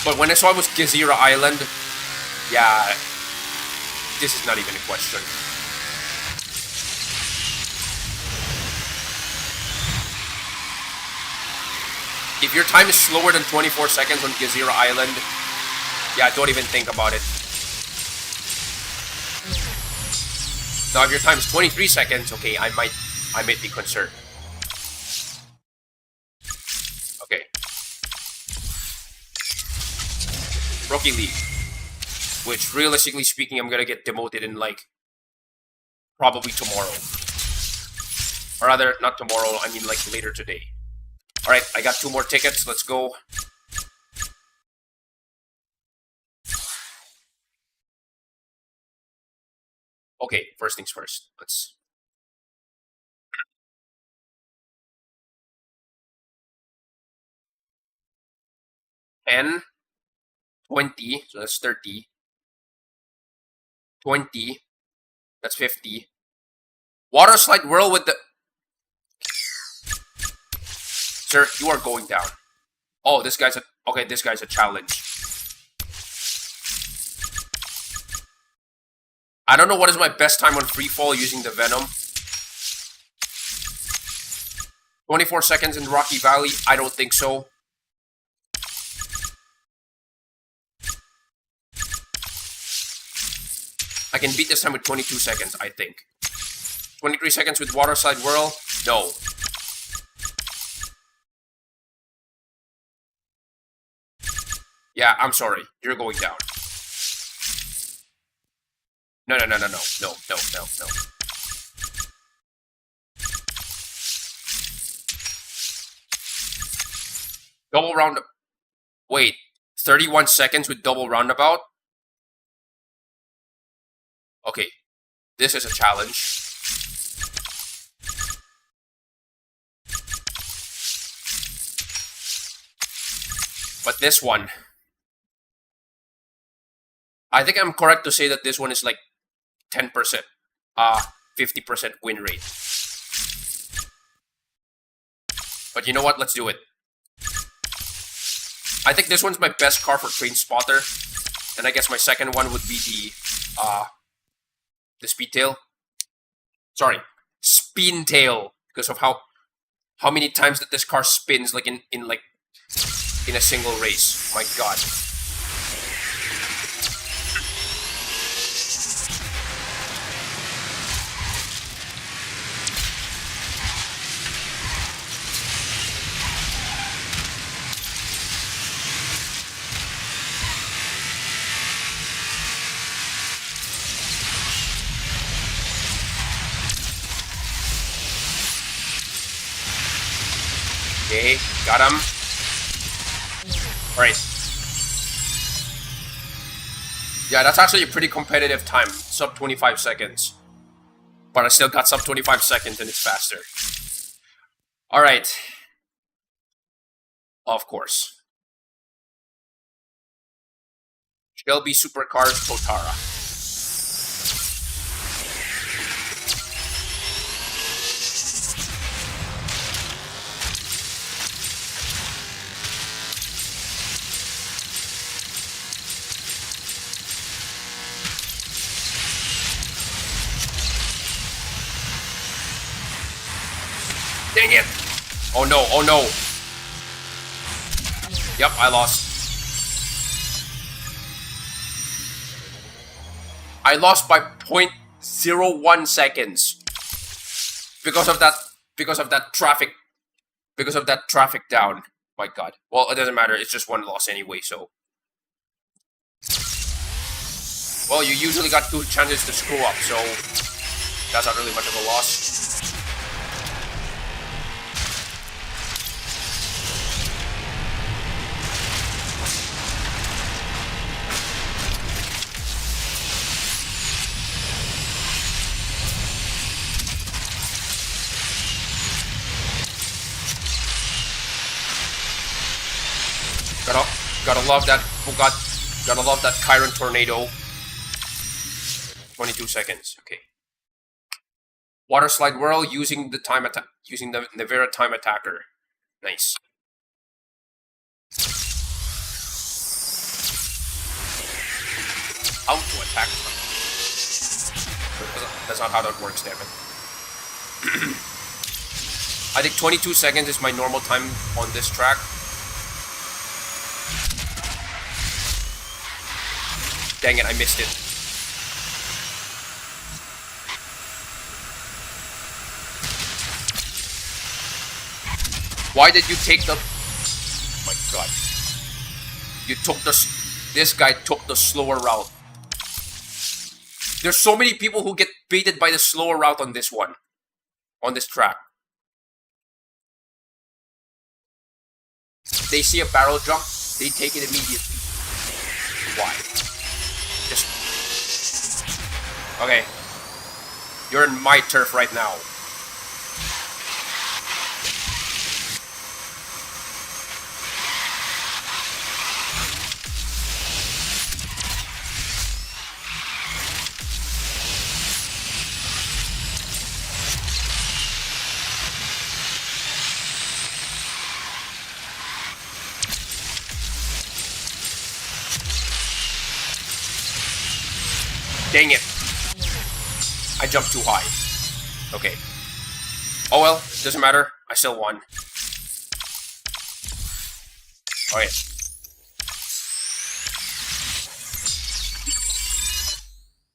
But when I saw it was Gezira Island, yeah, this is not even a question. If your time is slower than 24 seconds on Gezira Island, yeah, don't even think about it. Now, if your time is 23 seconds, okay, I might be concerned. Okay. Rookie League. Which, realistically speaking, I'm gonna get demoted in, like, probably tomorrow. Or rather, not tomorrow, I mean, like, later today. Alright, I got 2 more tickets, let's go. Okay, first things first. Let's... $10, 20, so that's 30. 20, that's 50. Water slide whirl with the... Sir, you are going down. Oh, this guy's a... Okay, this guy's a challenge. I don't know what is my best time on freefall using the Venom. 24 seconds in Rocky Valley? I don't think so. I can beat this time with 22 seconds, I think. 23 seconds with Water Slide Whirl? No. Yeah, I'm sorry. You're going down. No. Double roundabout. Wait, 31 seconds with double roundabout? Okay, this is a challenge. But this one, I think I'm correct to say that this one is like 10%, 50% win rate. But you know what? Let's do it. I think this one's my best car for Train Spotter, and I guess my second one would be the Speedtail. Sorry, Spintail, because of how many times that this car spins, like in a single race. My God. Okay, got him. Alright. Yeah, that's actually a pretty competitive time. Sub 25 seconds. But I still got sub 25 seconds and it's faster. Alright. Of course. Shelby Supercars Potara. Dang it! Oh no, oh no. Yep, I lost. I lost by 0.01 seconds. Because of that traffic down. My god. Well, it doesn't matter. It's just one loss anyway, so. Well, you usually got 2 chances to screw up, so that's not really much of a loss. Gotta love that. Gotta love that Chiron tornado. 22 seconds. Okay. Water slide whirl using the time attack, using the Nevera time attacker. Nice. How to attack? That's not how that works, damn it. I think 22 seconds is my normal time on this track. Dang it, I missed it. Why did you take the... Oh my god. You took the... This guy took the slower route. There's so many people who get baited by the slower route on this one. On this track. They see a barrel jump, they take it immediately. Why? Just... Okay. You're in my turf right now. Dang it. I jumped too high. Okay. Oh well, doesn't matter. I still won. Okay.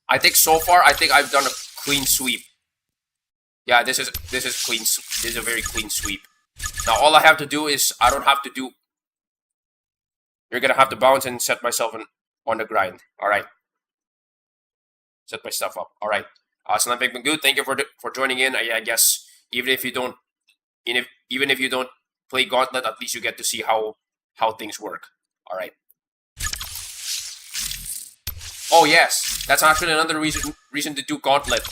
I think so far, I think I've done a clean sweep. Yeah, this is clean. This is a very clean sweep. Now all I have to do is I don't have to do. You're gonna have to bounce and set myself on the grind. All right. Set my stuff up. All right. So I'm been good. Thank you for joining in. I guess even if you don't play Gauntlet, at least you get to see how things work. All right. Oh yes, that's actually another reason to do Gauntlet.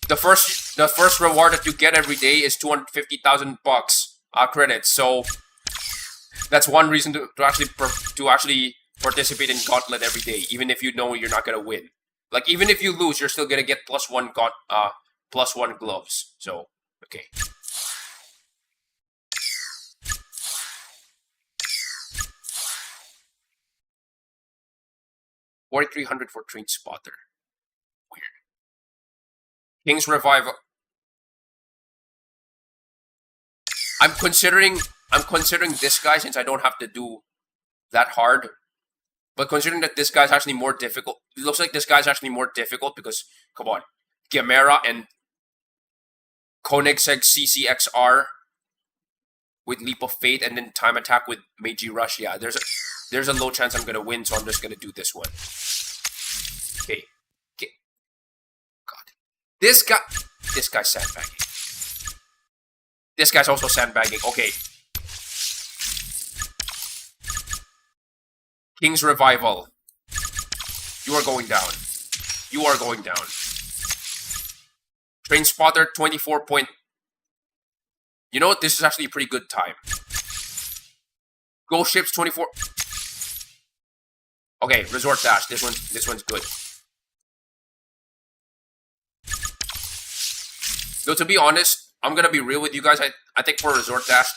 The first reward that you get every day is 250,000 bucks credits. So that's one reason to actually participate in Gauntlet every day, even if you know you're not gonna win. Like even if you lose, you're still gonna get +1 gloves. So okay. $4,300 for Train Spotter. Weird. King's Revival. I'm considering this guy since I don't have to do that hard. But considering that this guy's actually more difficult, it looks like this guy's actually more difficult because, come on, Gamera and Koenigsegg CCXR with Leap of Faith and then Time Attack with Meiji Rush. Yeah, there's a low chance I'm gonna win, so I'm just gonna do this one. Okay. God, this guy's sandbagging. This guy's also sandbagging. Okay. King's Revival. You are going down. You are going down. Train Spotter 24 point. You know what? This is actually a pretty good time. Ghost Ships 24. Okay, Resort Dash. This one's good. Though to be honest, I'm gonna be real with you guys. I think for Resort Dash,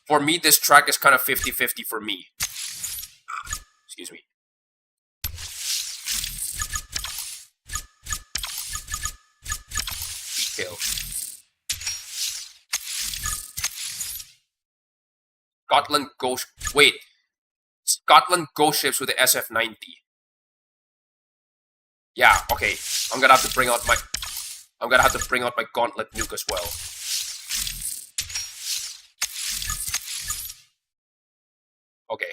for me, this track is kind of 50-50 for me. Excuse me. Detail. Scotland Ghost. Wait. Scotland Ghost Ships with the SF-90. Yeah. Okay. I'm gonna have to bring out my Gauntlet nuke as well. Okay.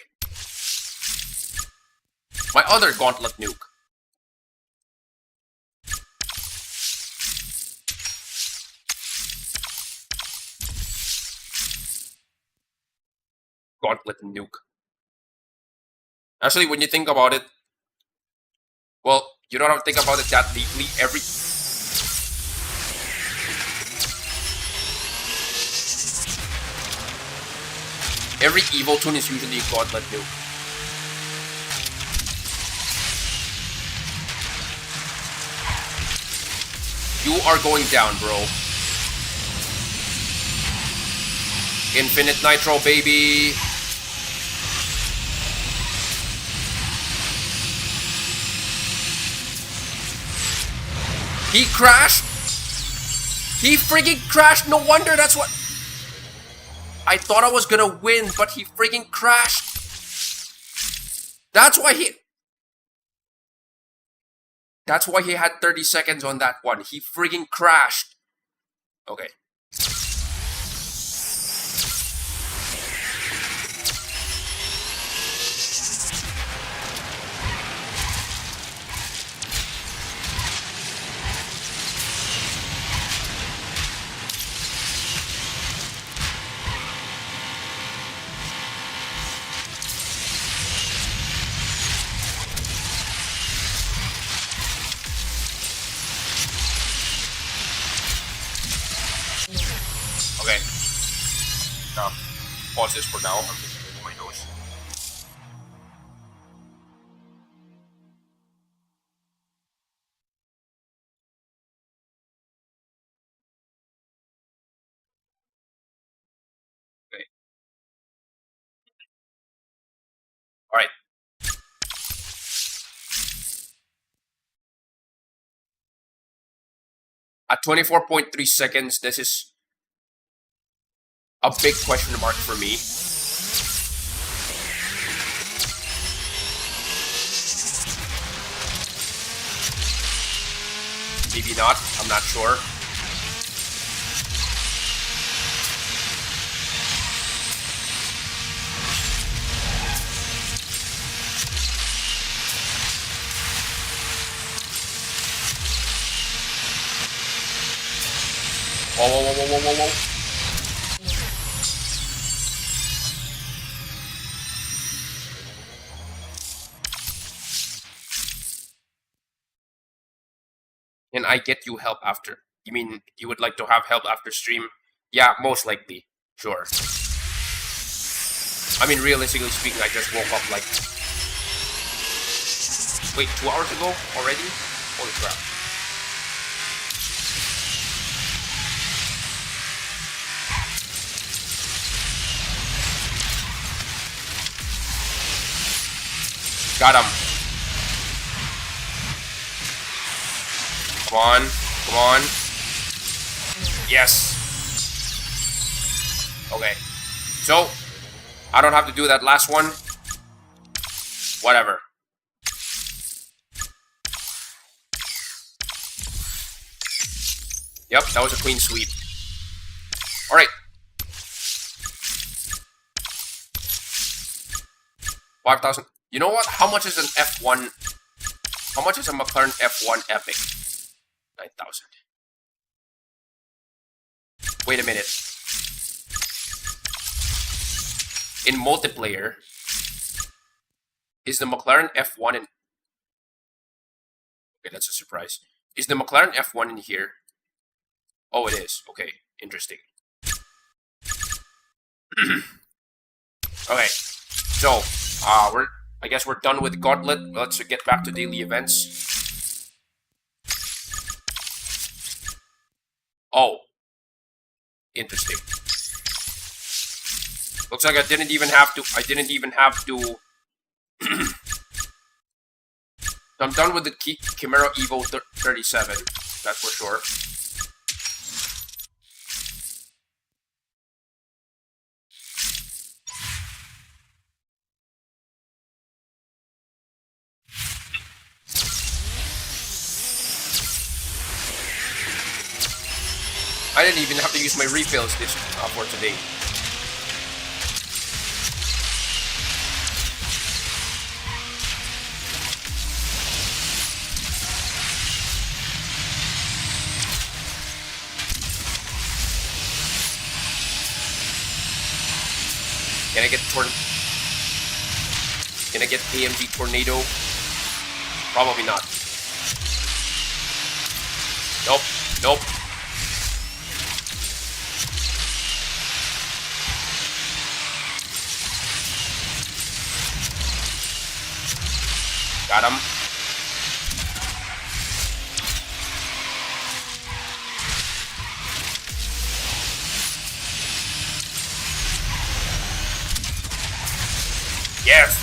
My other Gauntlet nuke. Gauntlet nuke. Actually, when you think about it, well, you don't have to think about it that deeply. Every evil tune is usually a Gauntlet nuke. You are going down, bro. Infinite Nitro, baby. He crashed. He freaking crashed. No wonder that's what. I thought I was gonna win, but he freaking crashed. That's why he had 30 seconds on that one. He freaking crashed. Okay. Okay. Now, pause this for now. I'm just moving my nose. Okay. All right. At 24.3 seconds, this is a big question mark for me. Maybe not, I'm not sure. Whoa, whoa, whoa, whoa, whoa, whoa. Can I get you help after? You mean you would like to have help after stream? Yeah, most likely. Sure. I mean, realistically speaking, I just woke up like... Wait, 2 hours ago already? Holy crap. Got him. Come on. Come on. Yes. Okay. So, I don't have to do that last one. Whatever. Yep, that was a clean sweep. Alright. 5,000. You know what? How much is an F1? How much is a McLaren F1 Epic? 9,000. Wait a minute. In multiplayer, is the McLaren F1 in... Okay, that's a surprise. Is the McLaren F1 in here? Oh, it is. Okay, interesting. Okay, so, I guess we're done with Gauntlet. Let's get back to daily events. Oh. Interesting. Looks like I didn't even have to... I'm done with the Chimera Evo 37. That's for sure. I didn't even have to use my refills for today. Can I get AMG Tornado? Probably not. Nope. Nope. Got him. Yes.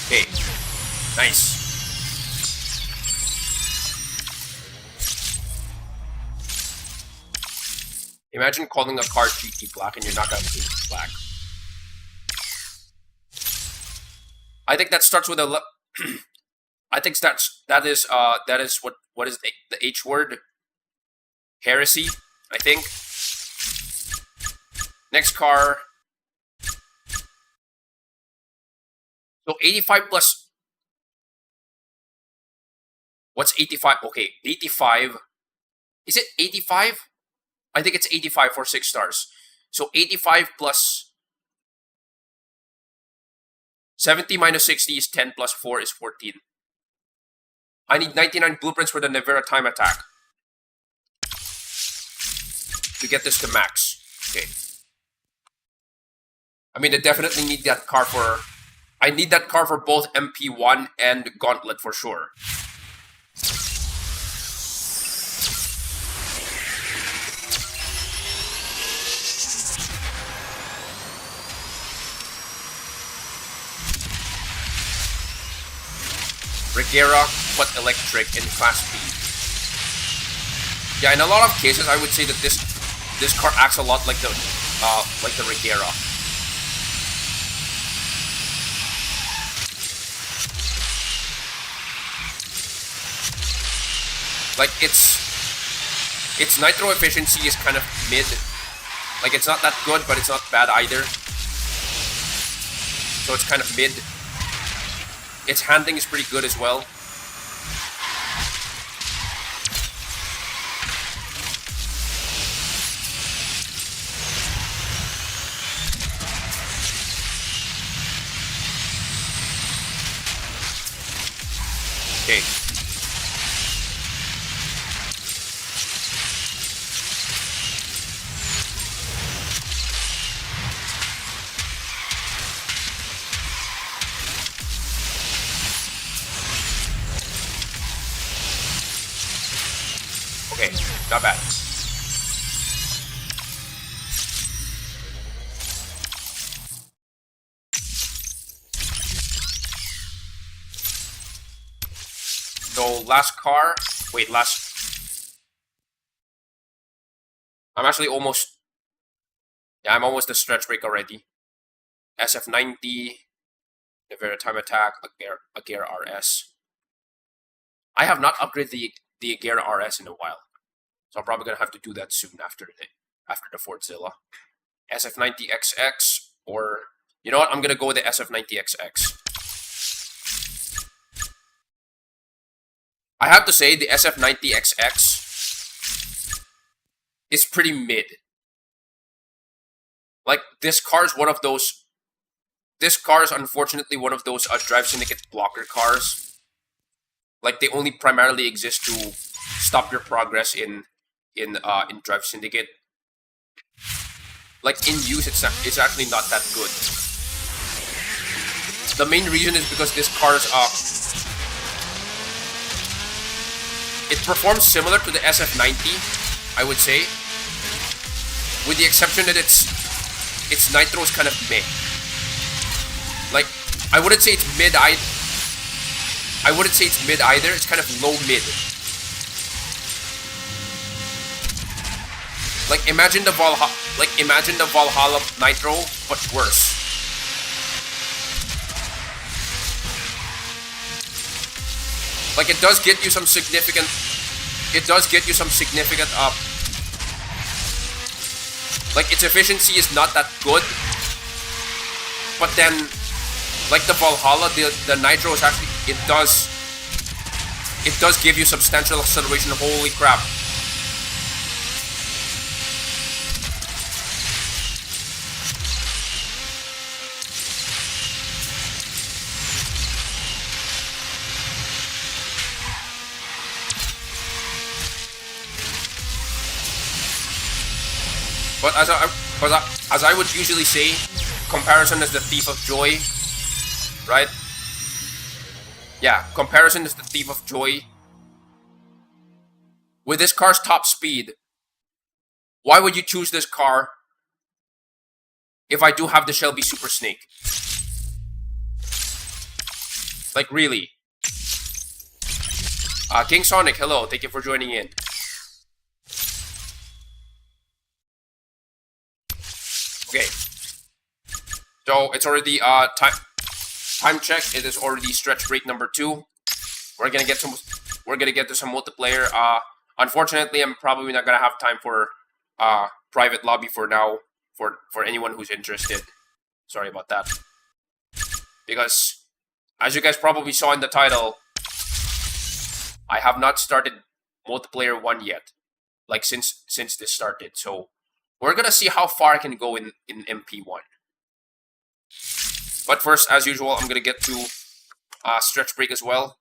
Okay. Nice. Imagine calling a car GT Black and you're not gonna be black. I think that starts with a. I think that is what is the H word? Heresy. I think. Next car. So 85 plus. What's 85? Okay, 85. Is it 85? I think it's 85 for 6 stars. So 85 plus 70 minus 60 is 10 plus 4 is 14. I need 99 blueprints for the Nevera time attack to get this to max. Okay. I mean, I definitely need that car for... I need that car for both MP1 and Gauntlet for sure. Regera, but electric and Class B. Yeah, in a lot of cases, I would say that this car acts a lot like the Regera. Like its nitro efficiency is kind of mid. Like it's not that good, but it's not bad either. So it's kind of mid. Its handling is pretty good as well. Okay. Okay, not bad. So last car, wait, I'm actually almost, yeah, I'm almost the stretch break already. SF90, Nevera time attack, Agera RS. I have not upgraded the Agera RS in a while. So I'm probably gonna have to do that soon after the Fordzilla. SF90XX, or you know what? I'm gonna go with the SF90XX. I have to say the SF90XX is pretty mid. Like this car is one of those. This car is unfortunately one of those Drive Syndicate blocker cars. Like they only primarily exist to stop your progress in Drive Syndicate. Like in use, it's actually not that good. The main reason is because this car's it performs similar to the SF90, I would say, with the exception that its nitro is kind of meh. Like I wouldn't say it's mid. I wouldn't say it's mid either. It's kind of low mid. Like imagine the Valhalla Nitro, but worse. Like it does get you some significant it does get you some significant like its efficiency is not that good, but then like the Valhalla, the Nitro is actually it does give you substantial acceleration. Holy crap. But as I would usually say, comparison is the thief of joy, right? Yeah, comparison is the thief of joy. With this car's top speed, why would you choose this car if I do have the Shelby Super Snake? Like, really? King Sonic, hello, thank you for joining in. Okay. So, it's already, time check, it is already stretch break number 2. We're gonna get to some multiplayer. Unfortunately, I'm probably not gonna have time for private lobby for now, for anyone who's interested. Sorry about that. Because, as you guys probably saw in the title, I have not started multiplayer 1 yet. Like, since this started. So, we're gonna see how far I can go in MP1. But first, as usual, I'm gonna get to stretch break as well.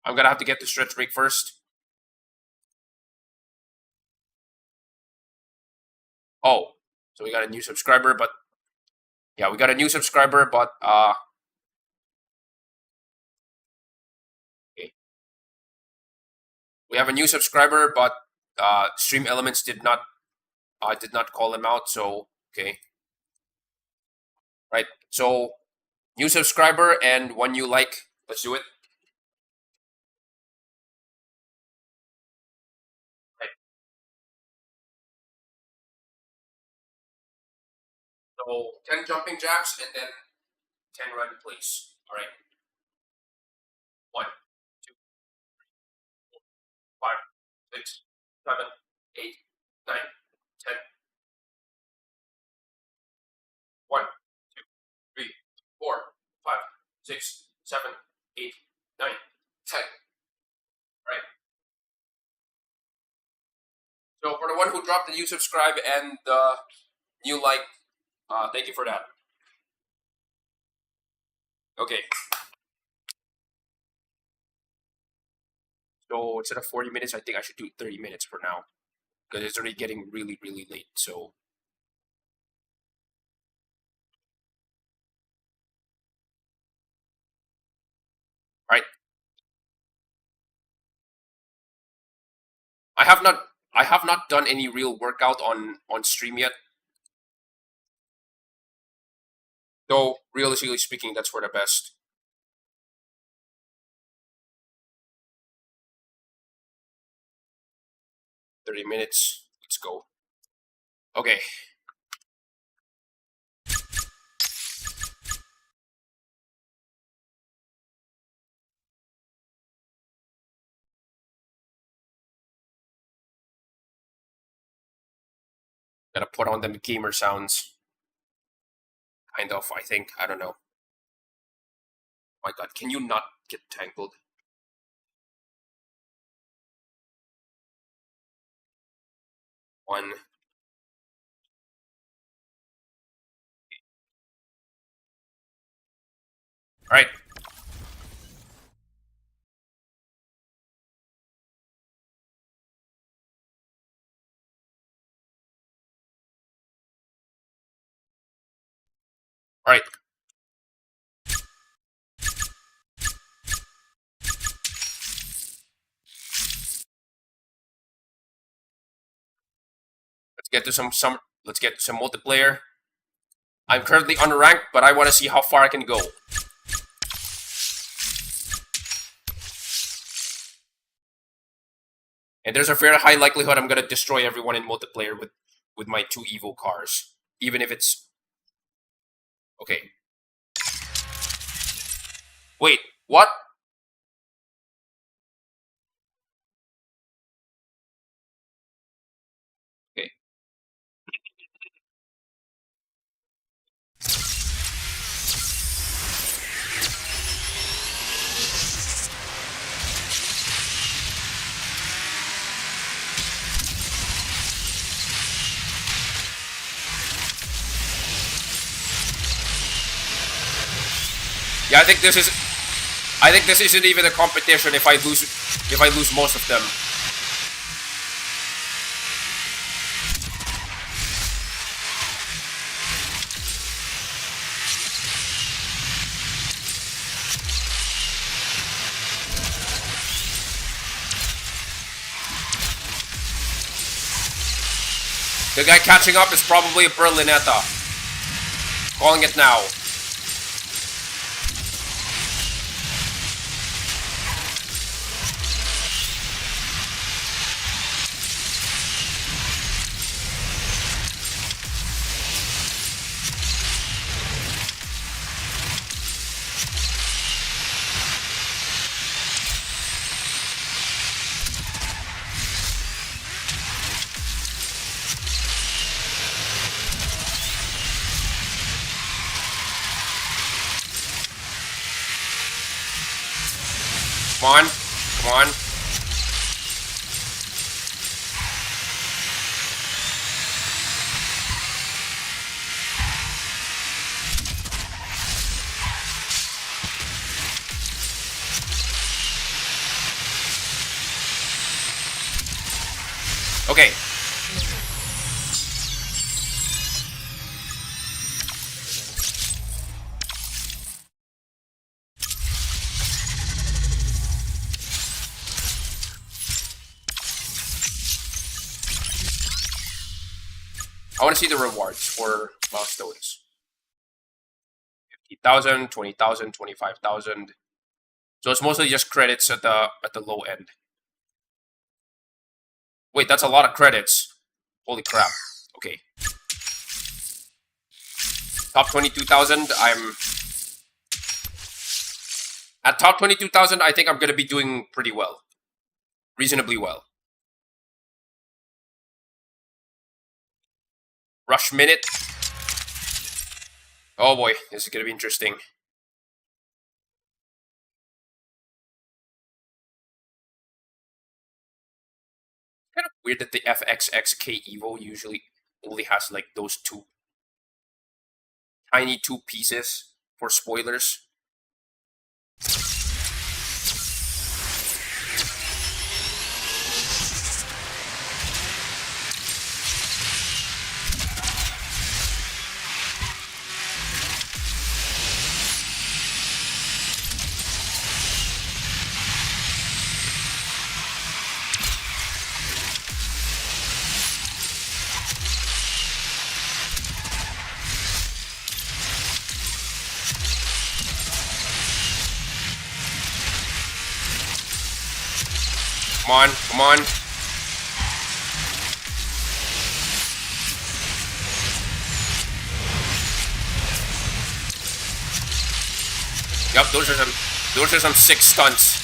I'm gonna have to get to stretch break first. Oh, so we got a new subscriber, but yeah, we got a new subscriber, but okay. We have a new subscriber, but Stream Elements did not call him out, so okay. Right. So new subscriber and 1 new like. Let's do it. So 10 jumping jacks and then 10 run plays. All right. 1, 2, 3, 4, 5, 6, 7, 8, 9, 10. 1, 2, 3, 4, 5, 6, 7, 8, 9, 10. Right. So for the one who dropped the new subscribe and the new like, thank you for that. Okay. So instead of 40 minutes, I think I should do 30 minutes for now. Because it's already getting really, really late, so... Right. I have not done any real workout on stream yet. Though, realistically speaking, that's for the best. "30 minutes. Let's go." Okay. Gotta put on them gamer sounds. Kind of, I think. I don't know. Oh my god, can you not get tangled? One. Alright. Alright. Let's get to some multiplayer. I'm currently unranked, but I want to see how far I can go. And there's a very high likelihood I'm gonna destroy everyone in multiplayer with my 2 Evo cars. Even if it's... Okay. Wait, what? Yeah, I think this isn't even a competition if I lose most of them. The guy catching up is probably a Berlinetta. Calling it now. Come on, come on. Okay. I want to see the rewards for milestones. 50,000, 20,000, 25,000. So it's mostly just credits at the low end. Wait, that's a lot of credits. Holy crap. Okay. Top 22,000, I'm at top 22,000, I think I'm going to be doing pretty well. Reasonably well. Rush minute. Oh boy, this is going to be interesting. Kind of weird that the FXXK Evo usually only has like those two tiny two pieces for spoilers. Come on, come on. Yep, those are some sick stunts.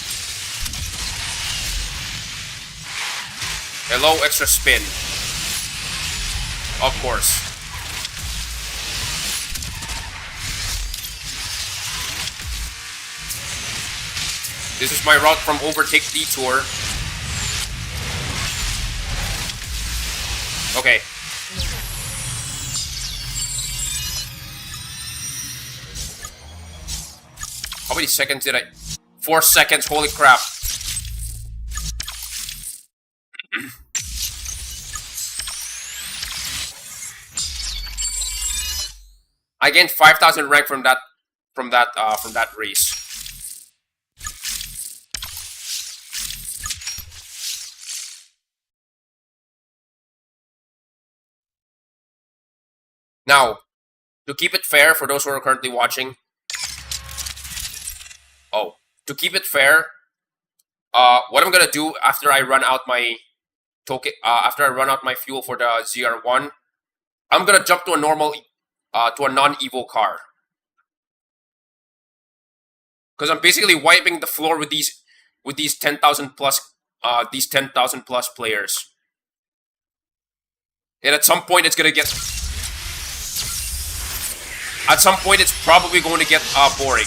Hello, extra spin. Of course. This is my route from Overtake Detour. Okay. How many seconds did I? 4 seconds, holy crap. I gained 5,000 rank from that race. Now, to keep it fair for those who are currently watching, to keep it fair, what I'm gonna do after I run out my token, after I run out my fuel for the ZR1, I'm gonna jump to a normal, to a non-Evo car, because I'm basically wiping the floor with these 10,000 plus, players, and at some point it's gonna get. At some point, it's probably going to get boring.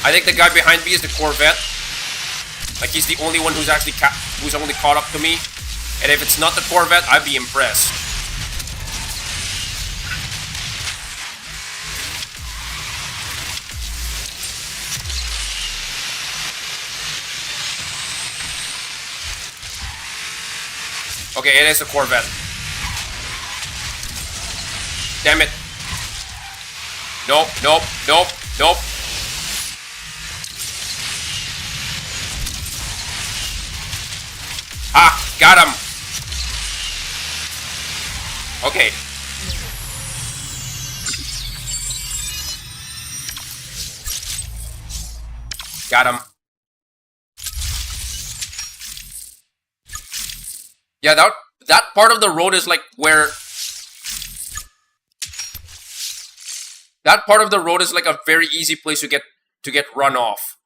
I think the guy behind me is the Corvette. Like, he's the only one who's actually who's only caught up to me. And if it's not the Corvette, I'd be impressed. Okay, it is a Corvette. Damn it. Nope, nope, nope, nope. Ah, got him. Okay. Got him. Yeah, that part of the road is like where... That part of the road is like a very easy place to get run off.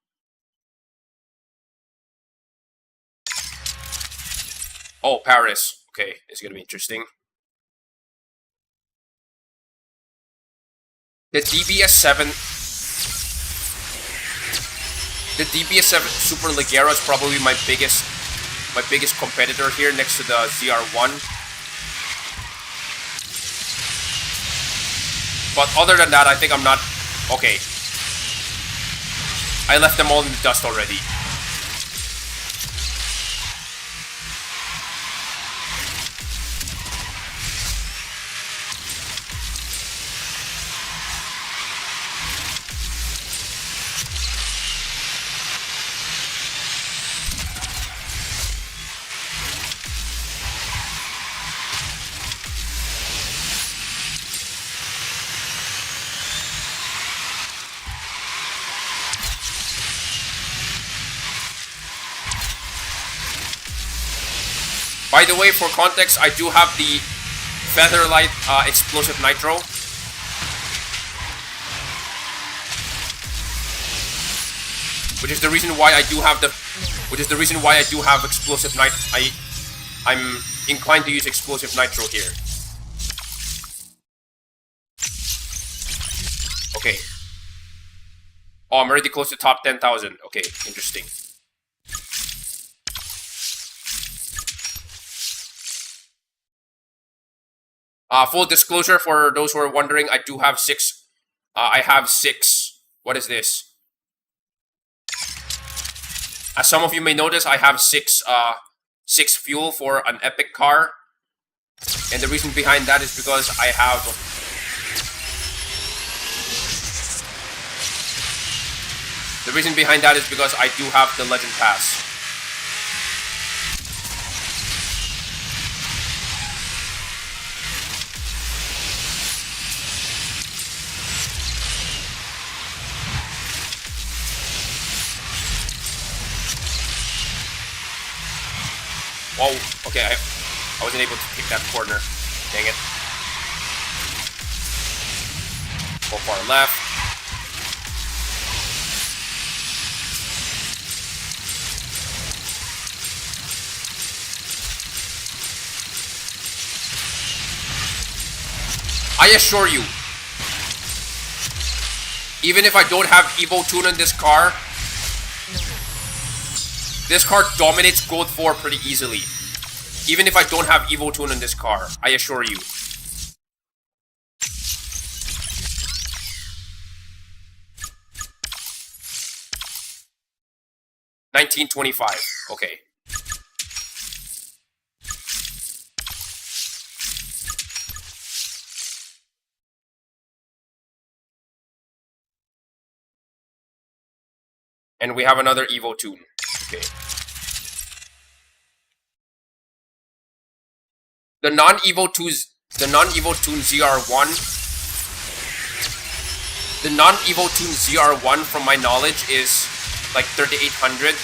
Oh, Paris. Okay, it's gonna be interesting. The DBS7... The DBS7 Super Leggero is probably my biggest competitor here next to the ZR1. But other than that, I think I'm not... Okay. I left them all in the dust already. By the way, for context, I do have the Featherlight Explosive Nitro. Which is the reason why I do have Explosive Nitro. I'm inclined to use Explosive Nitro here. Okay. Oh, I'm already close to top 10,000. Okay, interesting. Full disclosure for those who are wondering, I do have 6. I have 6. What is this? As some of you may notice, I have 6 fuel for an epic car. And the reason behind that is because I have... The reason behind that is because I do have the Legend Pass. Whoa, okay, I wasn't able to pick that corner. Dang it. Go far left. I assure you, even if I don't have Evo Tune in this car dominates Gold 4 pretty easily. Even if I don't have Evo Tune in this car, I assure you. $19.25. Okay. And we have another Evo Tune. Okay. The non-Evo Tune ZR1. The non-Evo Tune ZR1, from my knowledge, is like 3,800.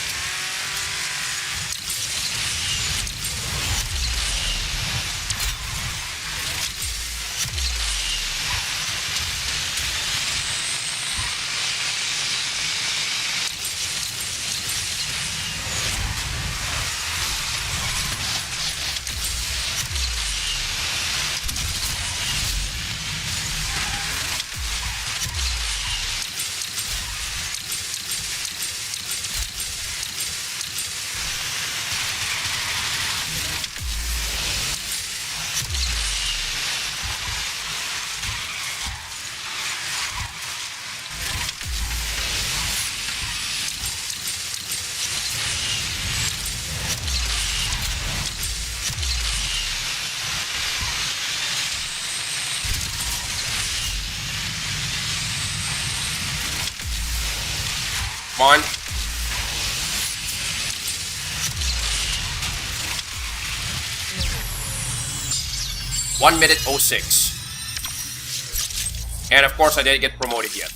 Come on. One minute 06. And of course I didn't get promoted yet.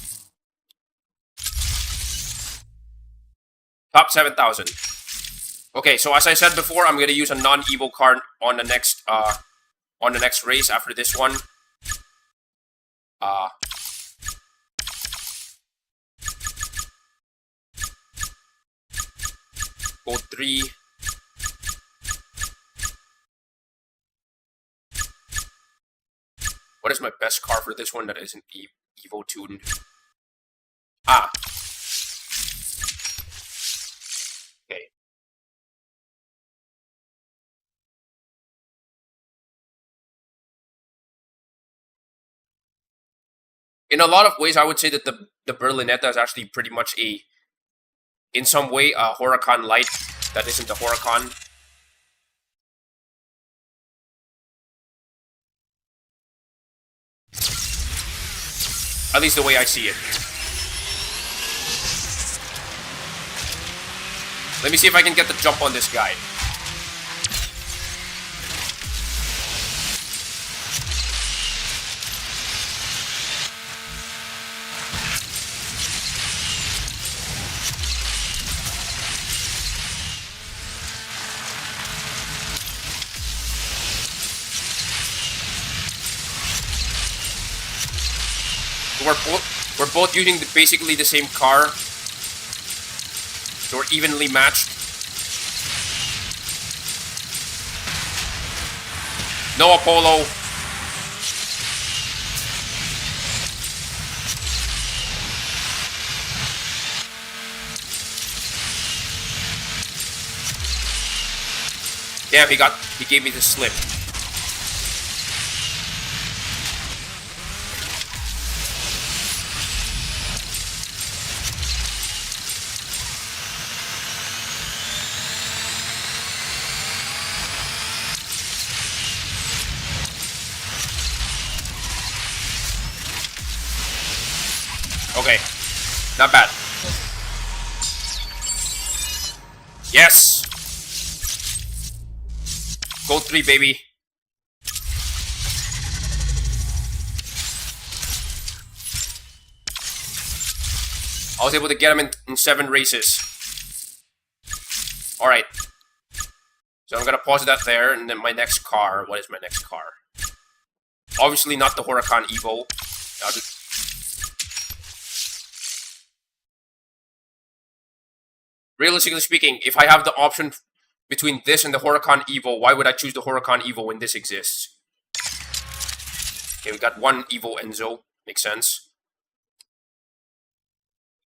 Top 7,000. Okay, so as I said before, I'm gonna use a non-Evo card on the next race after this one. Code 3. What is my best car for this one that isn't Evo tuned? Ah. Okay. In a lot of ways, I would say that the Berlinetta is actually pretty much in some way, a Huracan Light that isn't a Huracan. At least the way I see it. Let me see if I can get the jump on this guy. We're both using basically the same car, so we're evenly matched. No Apollo. Damn, he gave me the slip. Okay, not bad. Yes! Code 3, baby. I was able to get him in 7 races. Alright. So I'm gonna pause that there, and then my next car. What is my next car? Obviously not the Huracan Evo. Realistically speaking, if I have the option between this and the Huracan Evo, why would I choose the Huracan Evo when this exists? Okay, we got one Evo Enzo. Makes sense.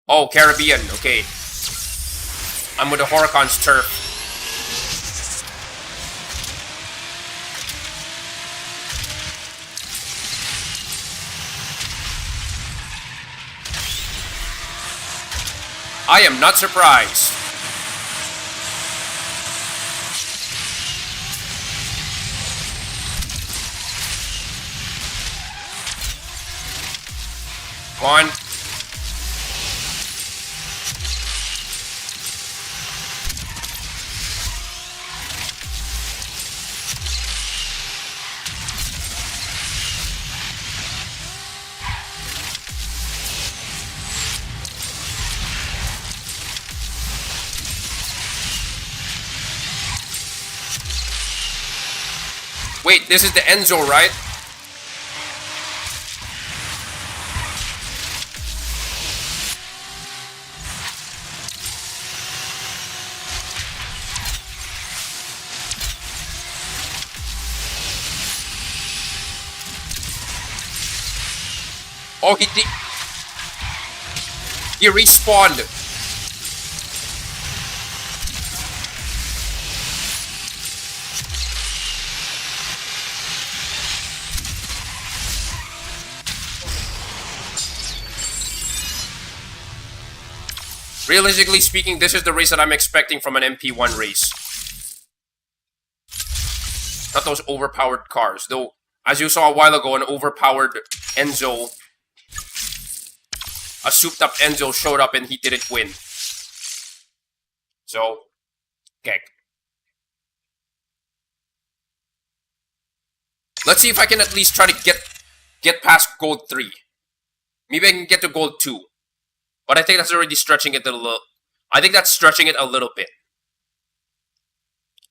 Oh, Caribbean. Okay. I'm with the Huracan's turf. I am not surprised. Come on. Wait, this is the Enzo, right? Oh, he did. He respawned. Realistically speaking, this is the race that I'm expecting from an MP1 race. Not those overpowered cars. Though, as you saw a while ago, an overpowered Enzo, a souped up Enzo showed up and he didn't win. So, okay. Let's see if I can at least try to get past gold 3. Maybe I can get to gold 2. But I think that's already stretching it a little. I think that's stretching it a little bit.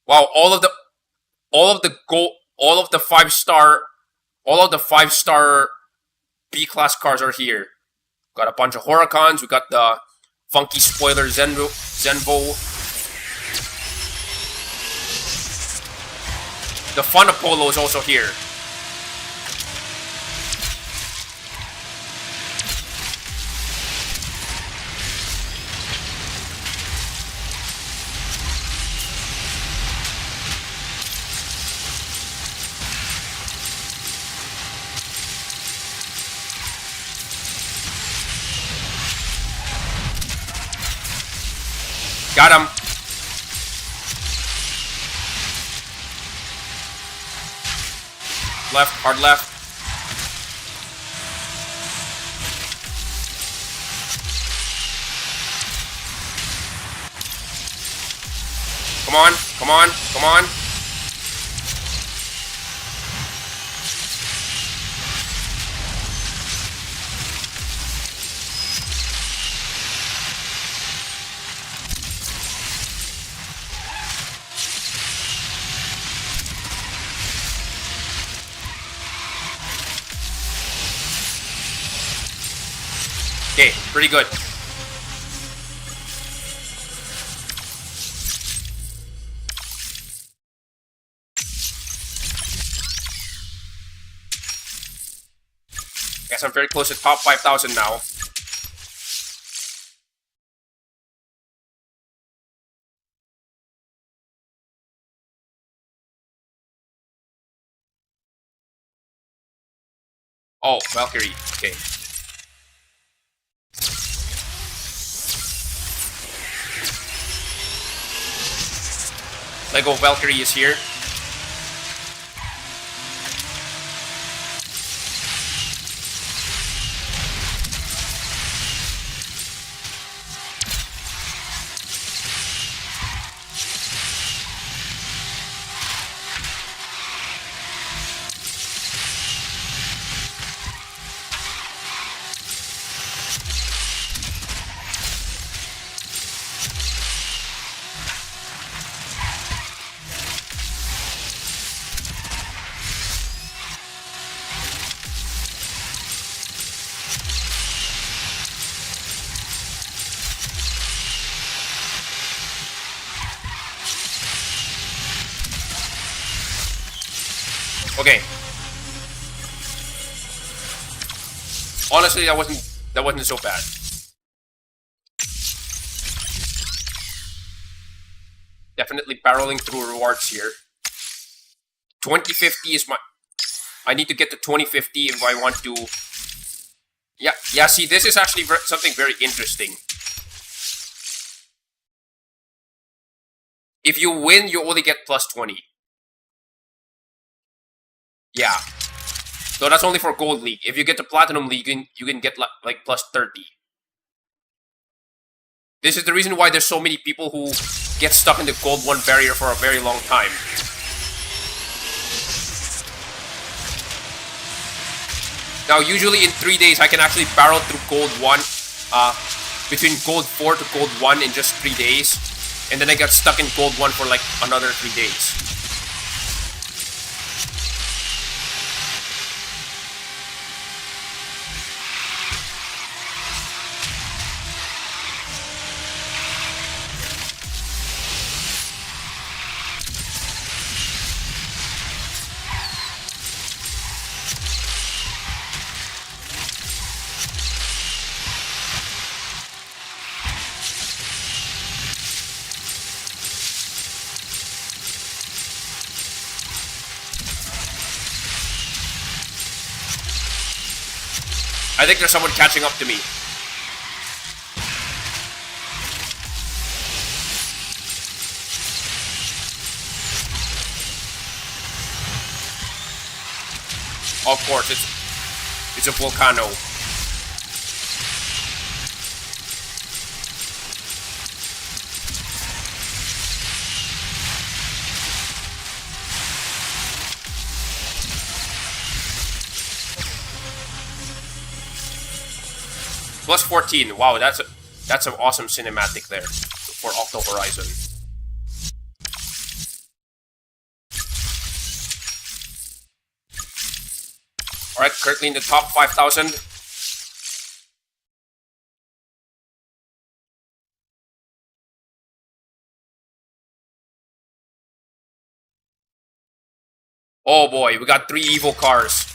Wow, all of the gold, all of the 5-star B-class cars are here. Got a bunch of Huracans. We got the funky spoiler Zenvo. The Fun Apollo is also here. Got him. Left, hard left. Come on, come on, come on. Okay, pretty good. Guess I'm very close to top 5,000 now. Oh, Valkyrie. Okay. Lego Valkyrie is here. Okay. Honestly, that wasn't so bad. Definitely barreling through rewards here. 2050 is my... I need to get to 2050 if I want to... Yeah, see, this is actually something very interesting. If you win, you only get plus 20. Yeah. So that's only for Gold League. If you get to Platinum League, you can get like plus 30. This is the reason why there's so many people who get stuck in the Gold 1 barrier for a very long time. Now, usually in 3 days, I can actually barrel through Gold 1, between Gold 4 to Gold 1 in just 3 days. And then I got stuck in Gold 1 for like another 3 days. I think there's someone catching up to me. Of course, it's a volcano. Plus 14. Wow, that's an awesome cinematic there for Octo Horizon. Alright, currently in the top 5,000. Oh boy, we got 3 Evo cars.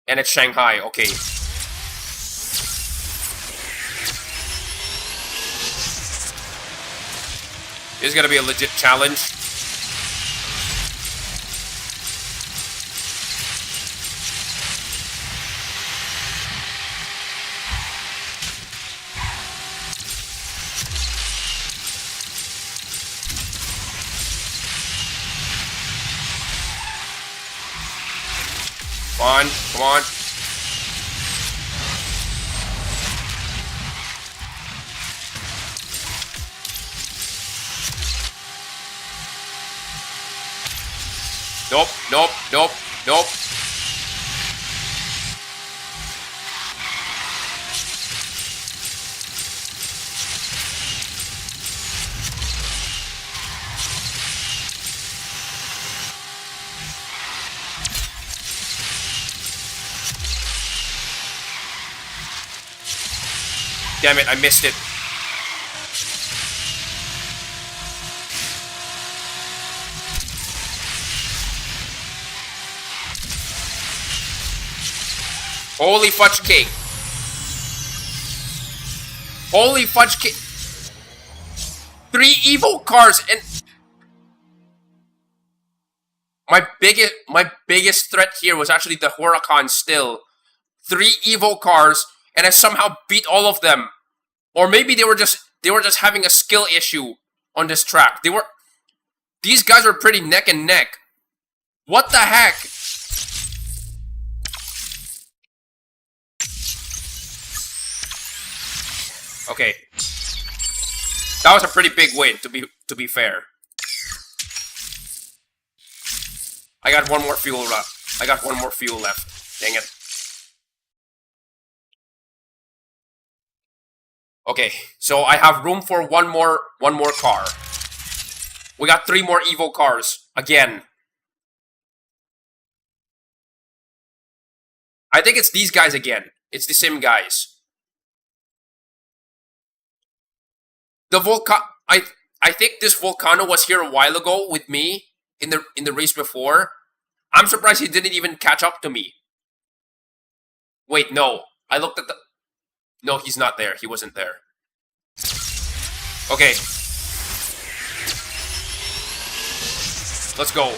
And it's Shanghai, okay. This is gonna be a legit challenge. Come on, come on. Nope, nope, nope, nope. Damn it, I missed it. Holy fudge cake. Holy fudge cake. 3 Evo cars and my biggest threat here was actually the Huracan still. 3 Evo cars and I somehow beat all of them. Or maybe they were just having a skill issue on this track. These guys were pretty neck and neck. What the heck? Okay. That was a pretty big win, to be fair. I got one more fuel left. Dang it. Okay, so I have room for one more car. We got 3 more Evo cars again. I think it's these guys again. It's the same guys. The I think this Volcano was here a while ago with me in the race before. I'm surprised he didn't even catch up to me. Wait, no. I looked at the... No, he's not there. He wasn't there. Okay. Let's go.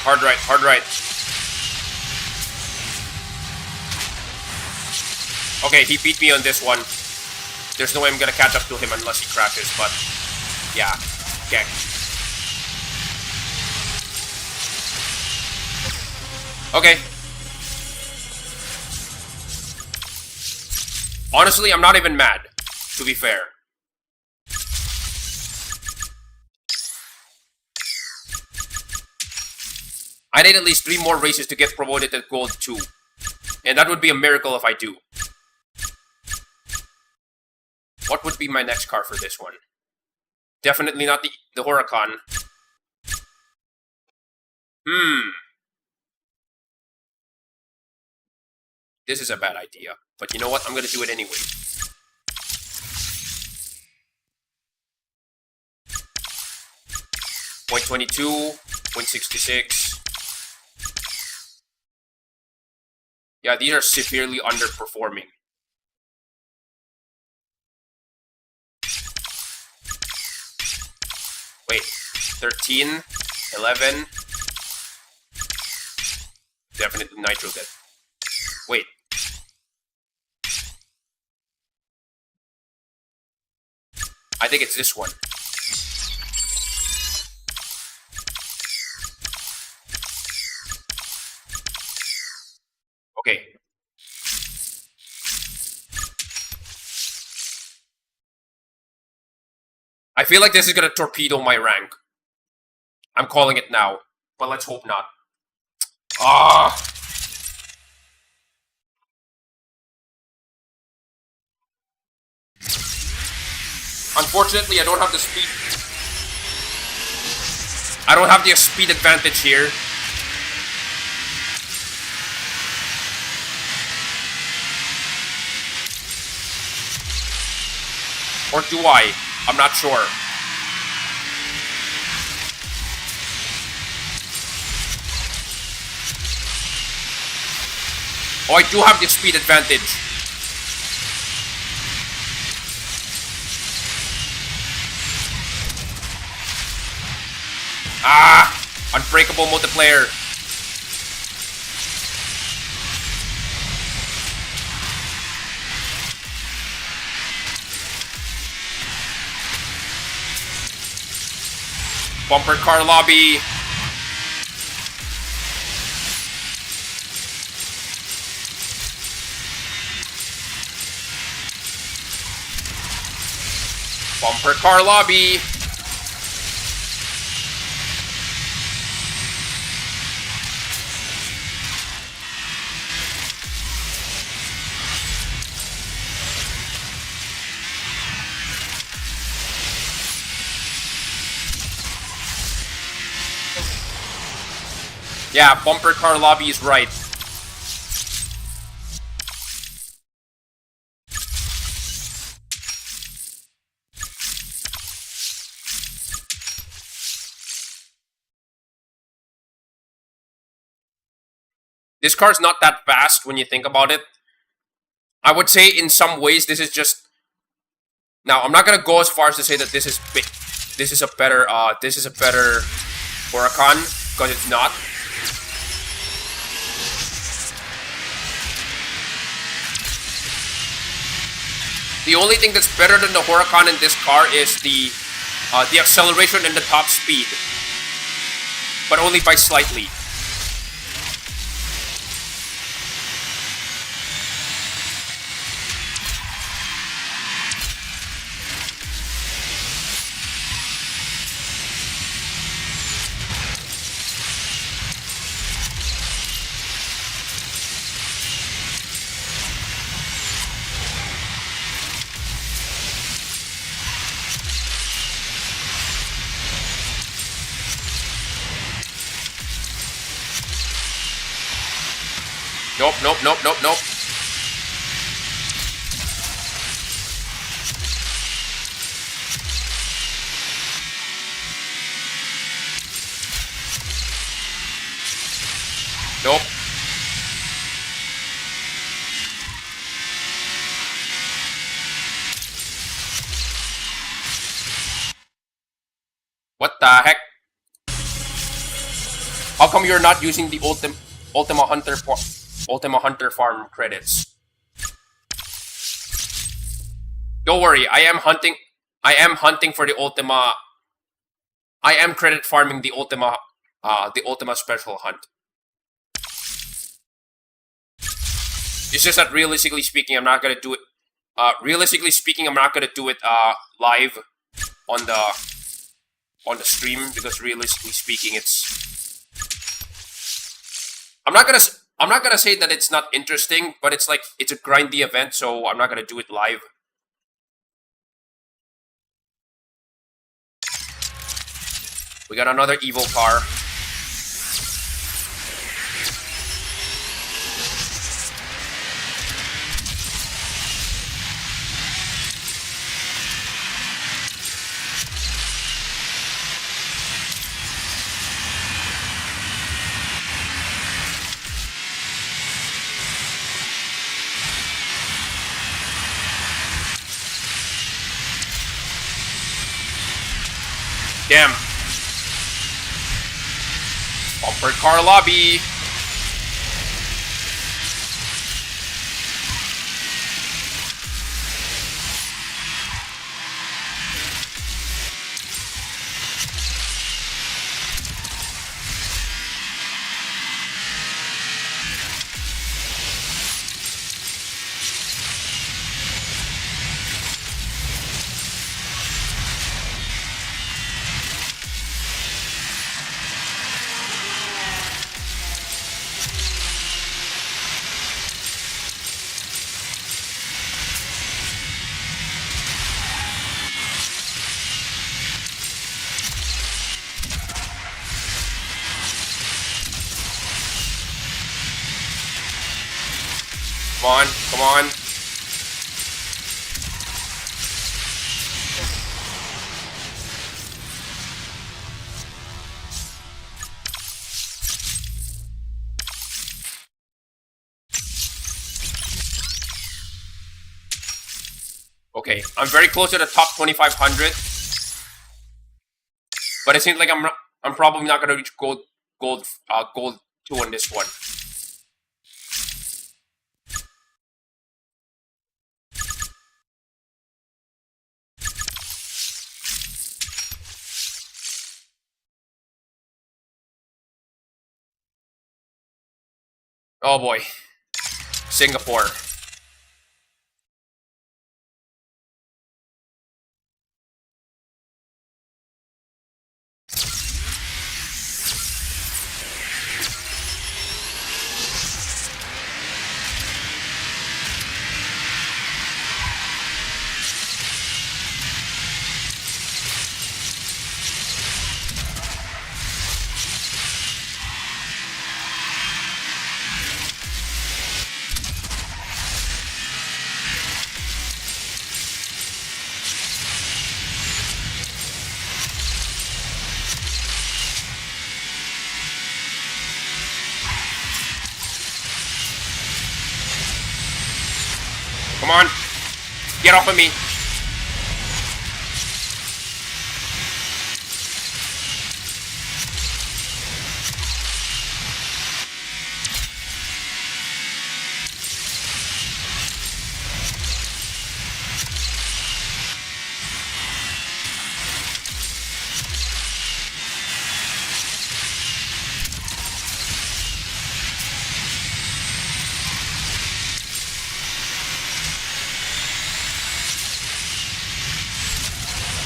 Hard right. Okay, he beat me on this one. There's no way I'm gonna catch up to him unless he crashes, but... yeah. Okay. Okay. Honestly, I'm not even mad, to be fair. I need at least 3 more races to get promoted to Gold 2. And that would be a miracle if I do. What would be my next car for this one? Definitely not the Huracan. This is a bad idea. But you know what? I'm gonna do it anyway. Point 22, point 66. Yeah, these are severely underperforming. Wait, 13, 11. Definitely Nitro dead. Wait. I think it's this one. Okay. I feel like this is gonna torpedo my rank. I'm calling it now, but let's hope not. Ah! Unfortunately, I don't have the speed. I don't have the speed advantage here. Or do I? I'm not sure. Oh, I do have the speed advantage. Ah! Unbreakable multiplayer. Bumper car lobby. Bumper car lobby. Yeah, bumper car lobby is right. This car's not that fast when you think about it. I would say in some ways this is just... Now, I'm not gonna go as far as to say that this is a better Huracan, because it's not. The only thing that's better than the Huracan in this car is the acceleration and the top speed, but only by slightly. Nope, nope, nope, nope, nope. Nope. What the heck? How come you're not using the Ultima Hunter farm credits? Don't worry, I am hunting for the Ultima. I am credit farming the Ultima special hunt. It's just that realistically speaking, I'm not gonna do it. I'm not gonna do it live on the stream, because realistically speaking, I'm not gonna say that it's not interesting, but it's like it's a grindy event, so I'm not gonna do it live. We got another evil car. Damn. Bumper car lobby. Come on, come on. Okay, I'm very close to the top 2,500, but it seems like I'm probably not gonna reach gold 2 on this one. Oh boy, Singapore. Come on, get off of me.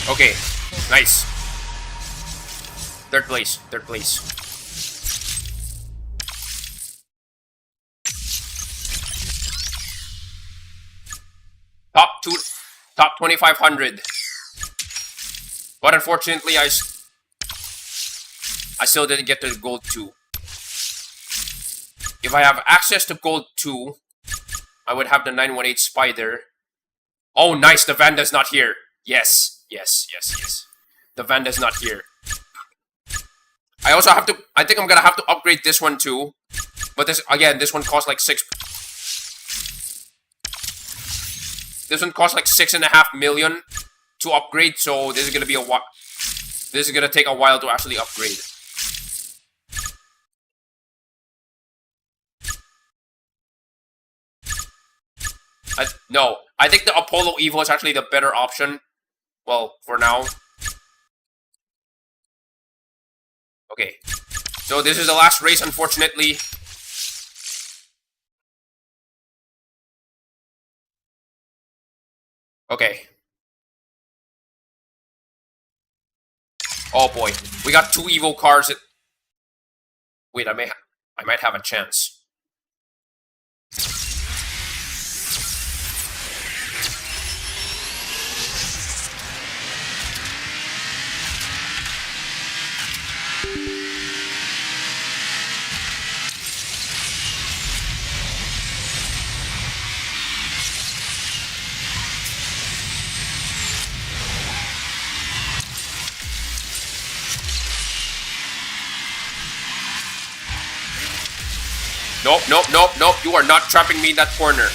Okay, nice. Third place, third place. Top 2,500. But unfortunately, I still didn't get to gold 2. If I have access to gold 2, I would have the 918 Spider. Oh, nice, the Vanda's not here. Yes. Yes. The Vanda's not here. I also have to, I think I'm gonna have to upgrade this one too. But this, again, this one costs like 6. This one costs like 6.5 million to upgrade, so this is gonna be a while. This is gonna take a while to actually upgrade. No, I think the Apollo Evo is actually the better option. Well, for now. Okay. So this is the last race, unfortunately. Okay. Oh boy. We got 2 Evo cars. Wait, I might have a chance. Nope. You are not trapping me in that corner.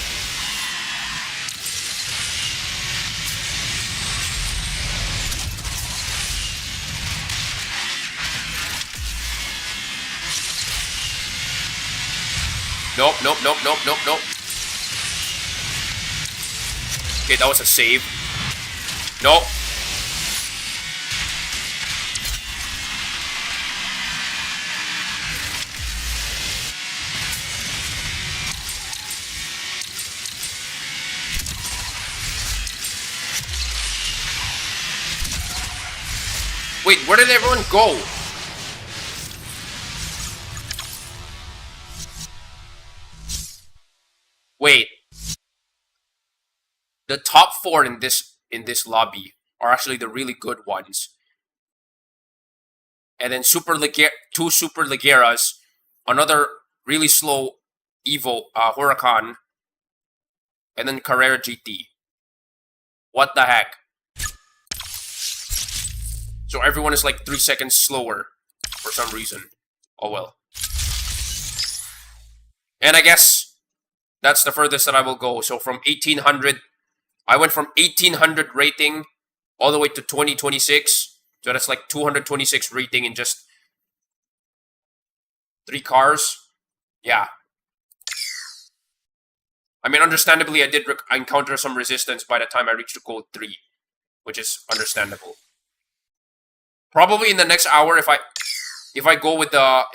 Nope. Okay, that was a save. Nope. Wait, where did everyone go? Wait. The top 4 in this lobby are actually the really good ones. And then 2 Super Ligeras, another really slow Evo Huracan, and then Carrera GT. What the heck? So everyone is like 3 seconds slower for some reason. Oh well. And I guess that's the furthest that I will go. So from 1800, I went from 1800 rating all the way to 2026. So that's like 226 rating in just 3 cars. Yeah. I mean, understandably, I did encounter some resistance by the time I reached the gold 3, which is understandable. Probably in the next hour, if I go with the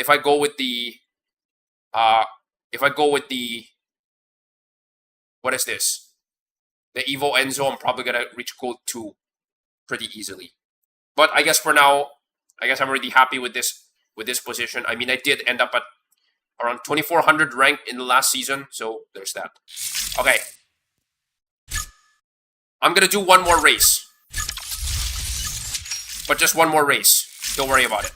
what is this? The Evo Enzo, I'm probably gonna reach gold 2 pretty easily. But I guess for now, I guess I'm already happy with this position. I mean, I did end up at around 2400 rank in the last season, so there's that. Okay. I'm gonna do one more race. But just one more race. Don't worry about it.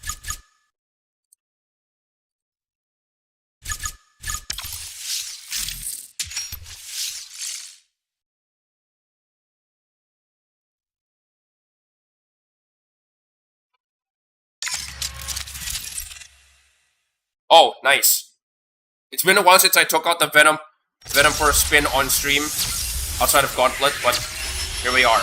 Oh, nice. It's been a while since I took out the Venom for a spin on stream outside of Gauntlet, but here we are.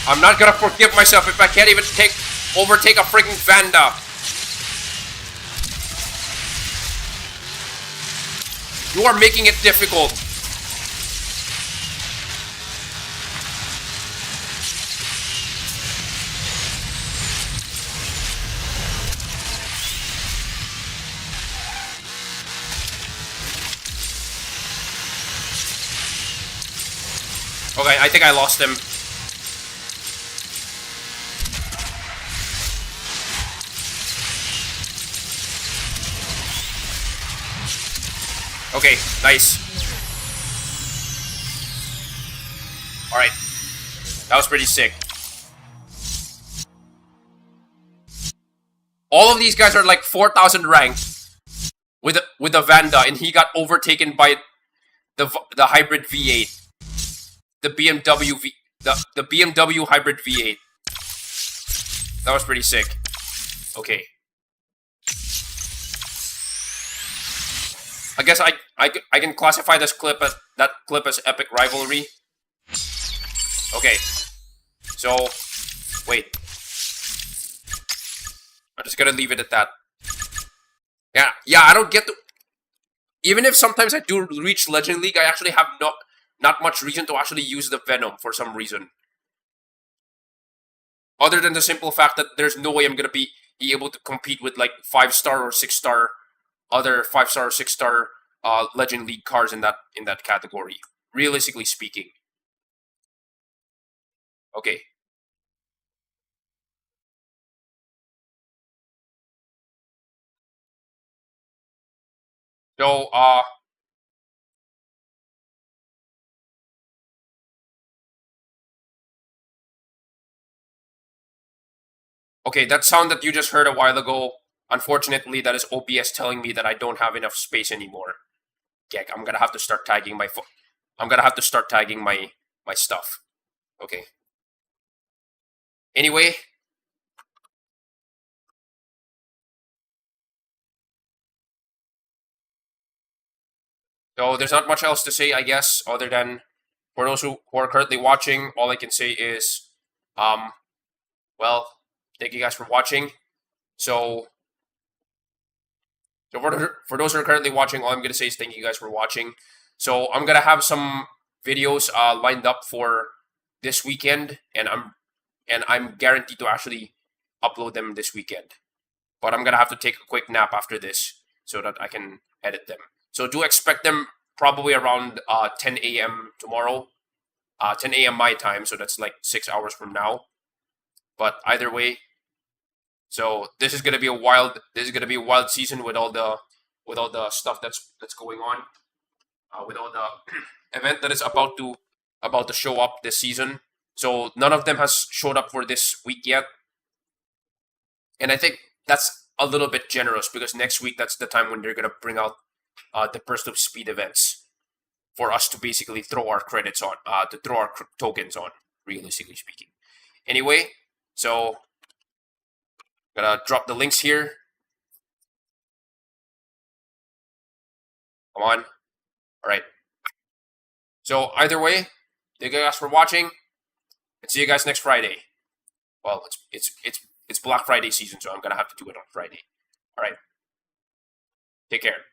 I'm not gonna forgive myself if I can't even overtake a freaking Vanda. You are making it difficult. Okay, I think I lost him. Okay, nice. Alright. That was pretty sick. All of these guys are like 4,000 ranked with a Vanda, and he got overtaken by the hybrid V8. The BMW hybrid V8. That was pretty sick. Okay. I guess I can classify this clip as epic rivalry. Okay. So, wait. I'm just gonna leave it at that. Yeah, I don't get to... Even if sometimes I do reach Legend League, I actually have not much reason to actually use the Venom for some reason. Other than the simple fact that there's no way I'm gonna be able to compete with like 5-star or 6-star other 5-star or 6-star Legend League cars in that category, realistically speaking. Okay. So, okay, that sound that you just heard a while ago, unfortunately, that is OBS telling me that I don't have enough space anymore. Yeah, I'm gonna have to start tagging my phone. I'm gonna have to start tagging my stuff. Okay. Anyway, so there's not much else to say, I guess, other than for those who are currently watching, all I can say is, um, well, thank you guys for watching. So, for those who are currently watching, all I'm gonna say is thank you guys for watching. So I'm gonna have some videos lined up for this weekend, and I'm guaranteed to actually upload them this weekend. But I'm gonna have to take a quick nap after this so that I can edit them. So do expect them probably around 10 a.m. tomorrow, 10 a.m. my time. So that's like 6 hours from now. But either way, so this is gonna be a wild. This is gonna be a wild season with all the stuff that's going on, with all the event that is about to show up this season. So none of them has showed up for this week yet, and I think that's a little bit generous because next week that's the time when they're gonna bring out the burst of speed events for us to basically throw our credits on, to throw our tokens on, realistically speaking. Anyway, so gonna drop the links here. Come on. All right. So either way, thank you guys for watching, and see you guys next Friday. Well, it's Black Friday season, so I'm gonna have to do it on Friday. All right. Take care.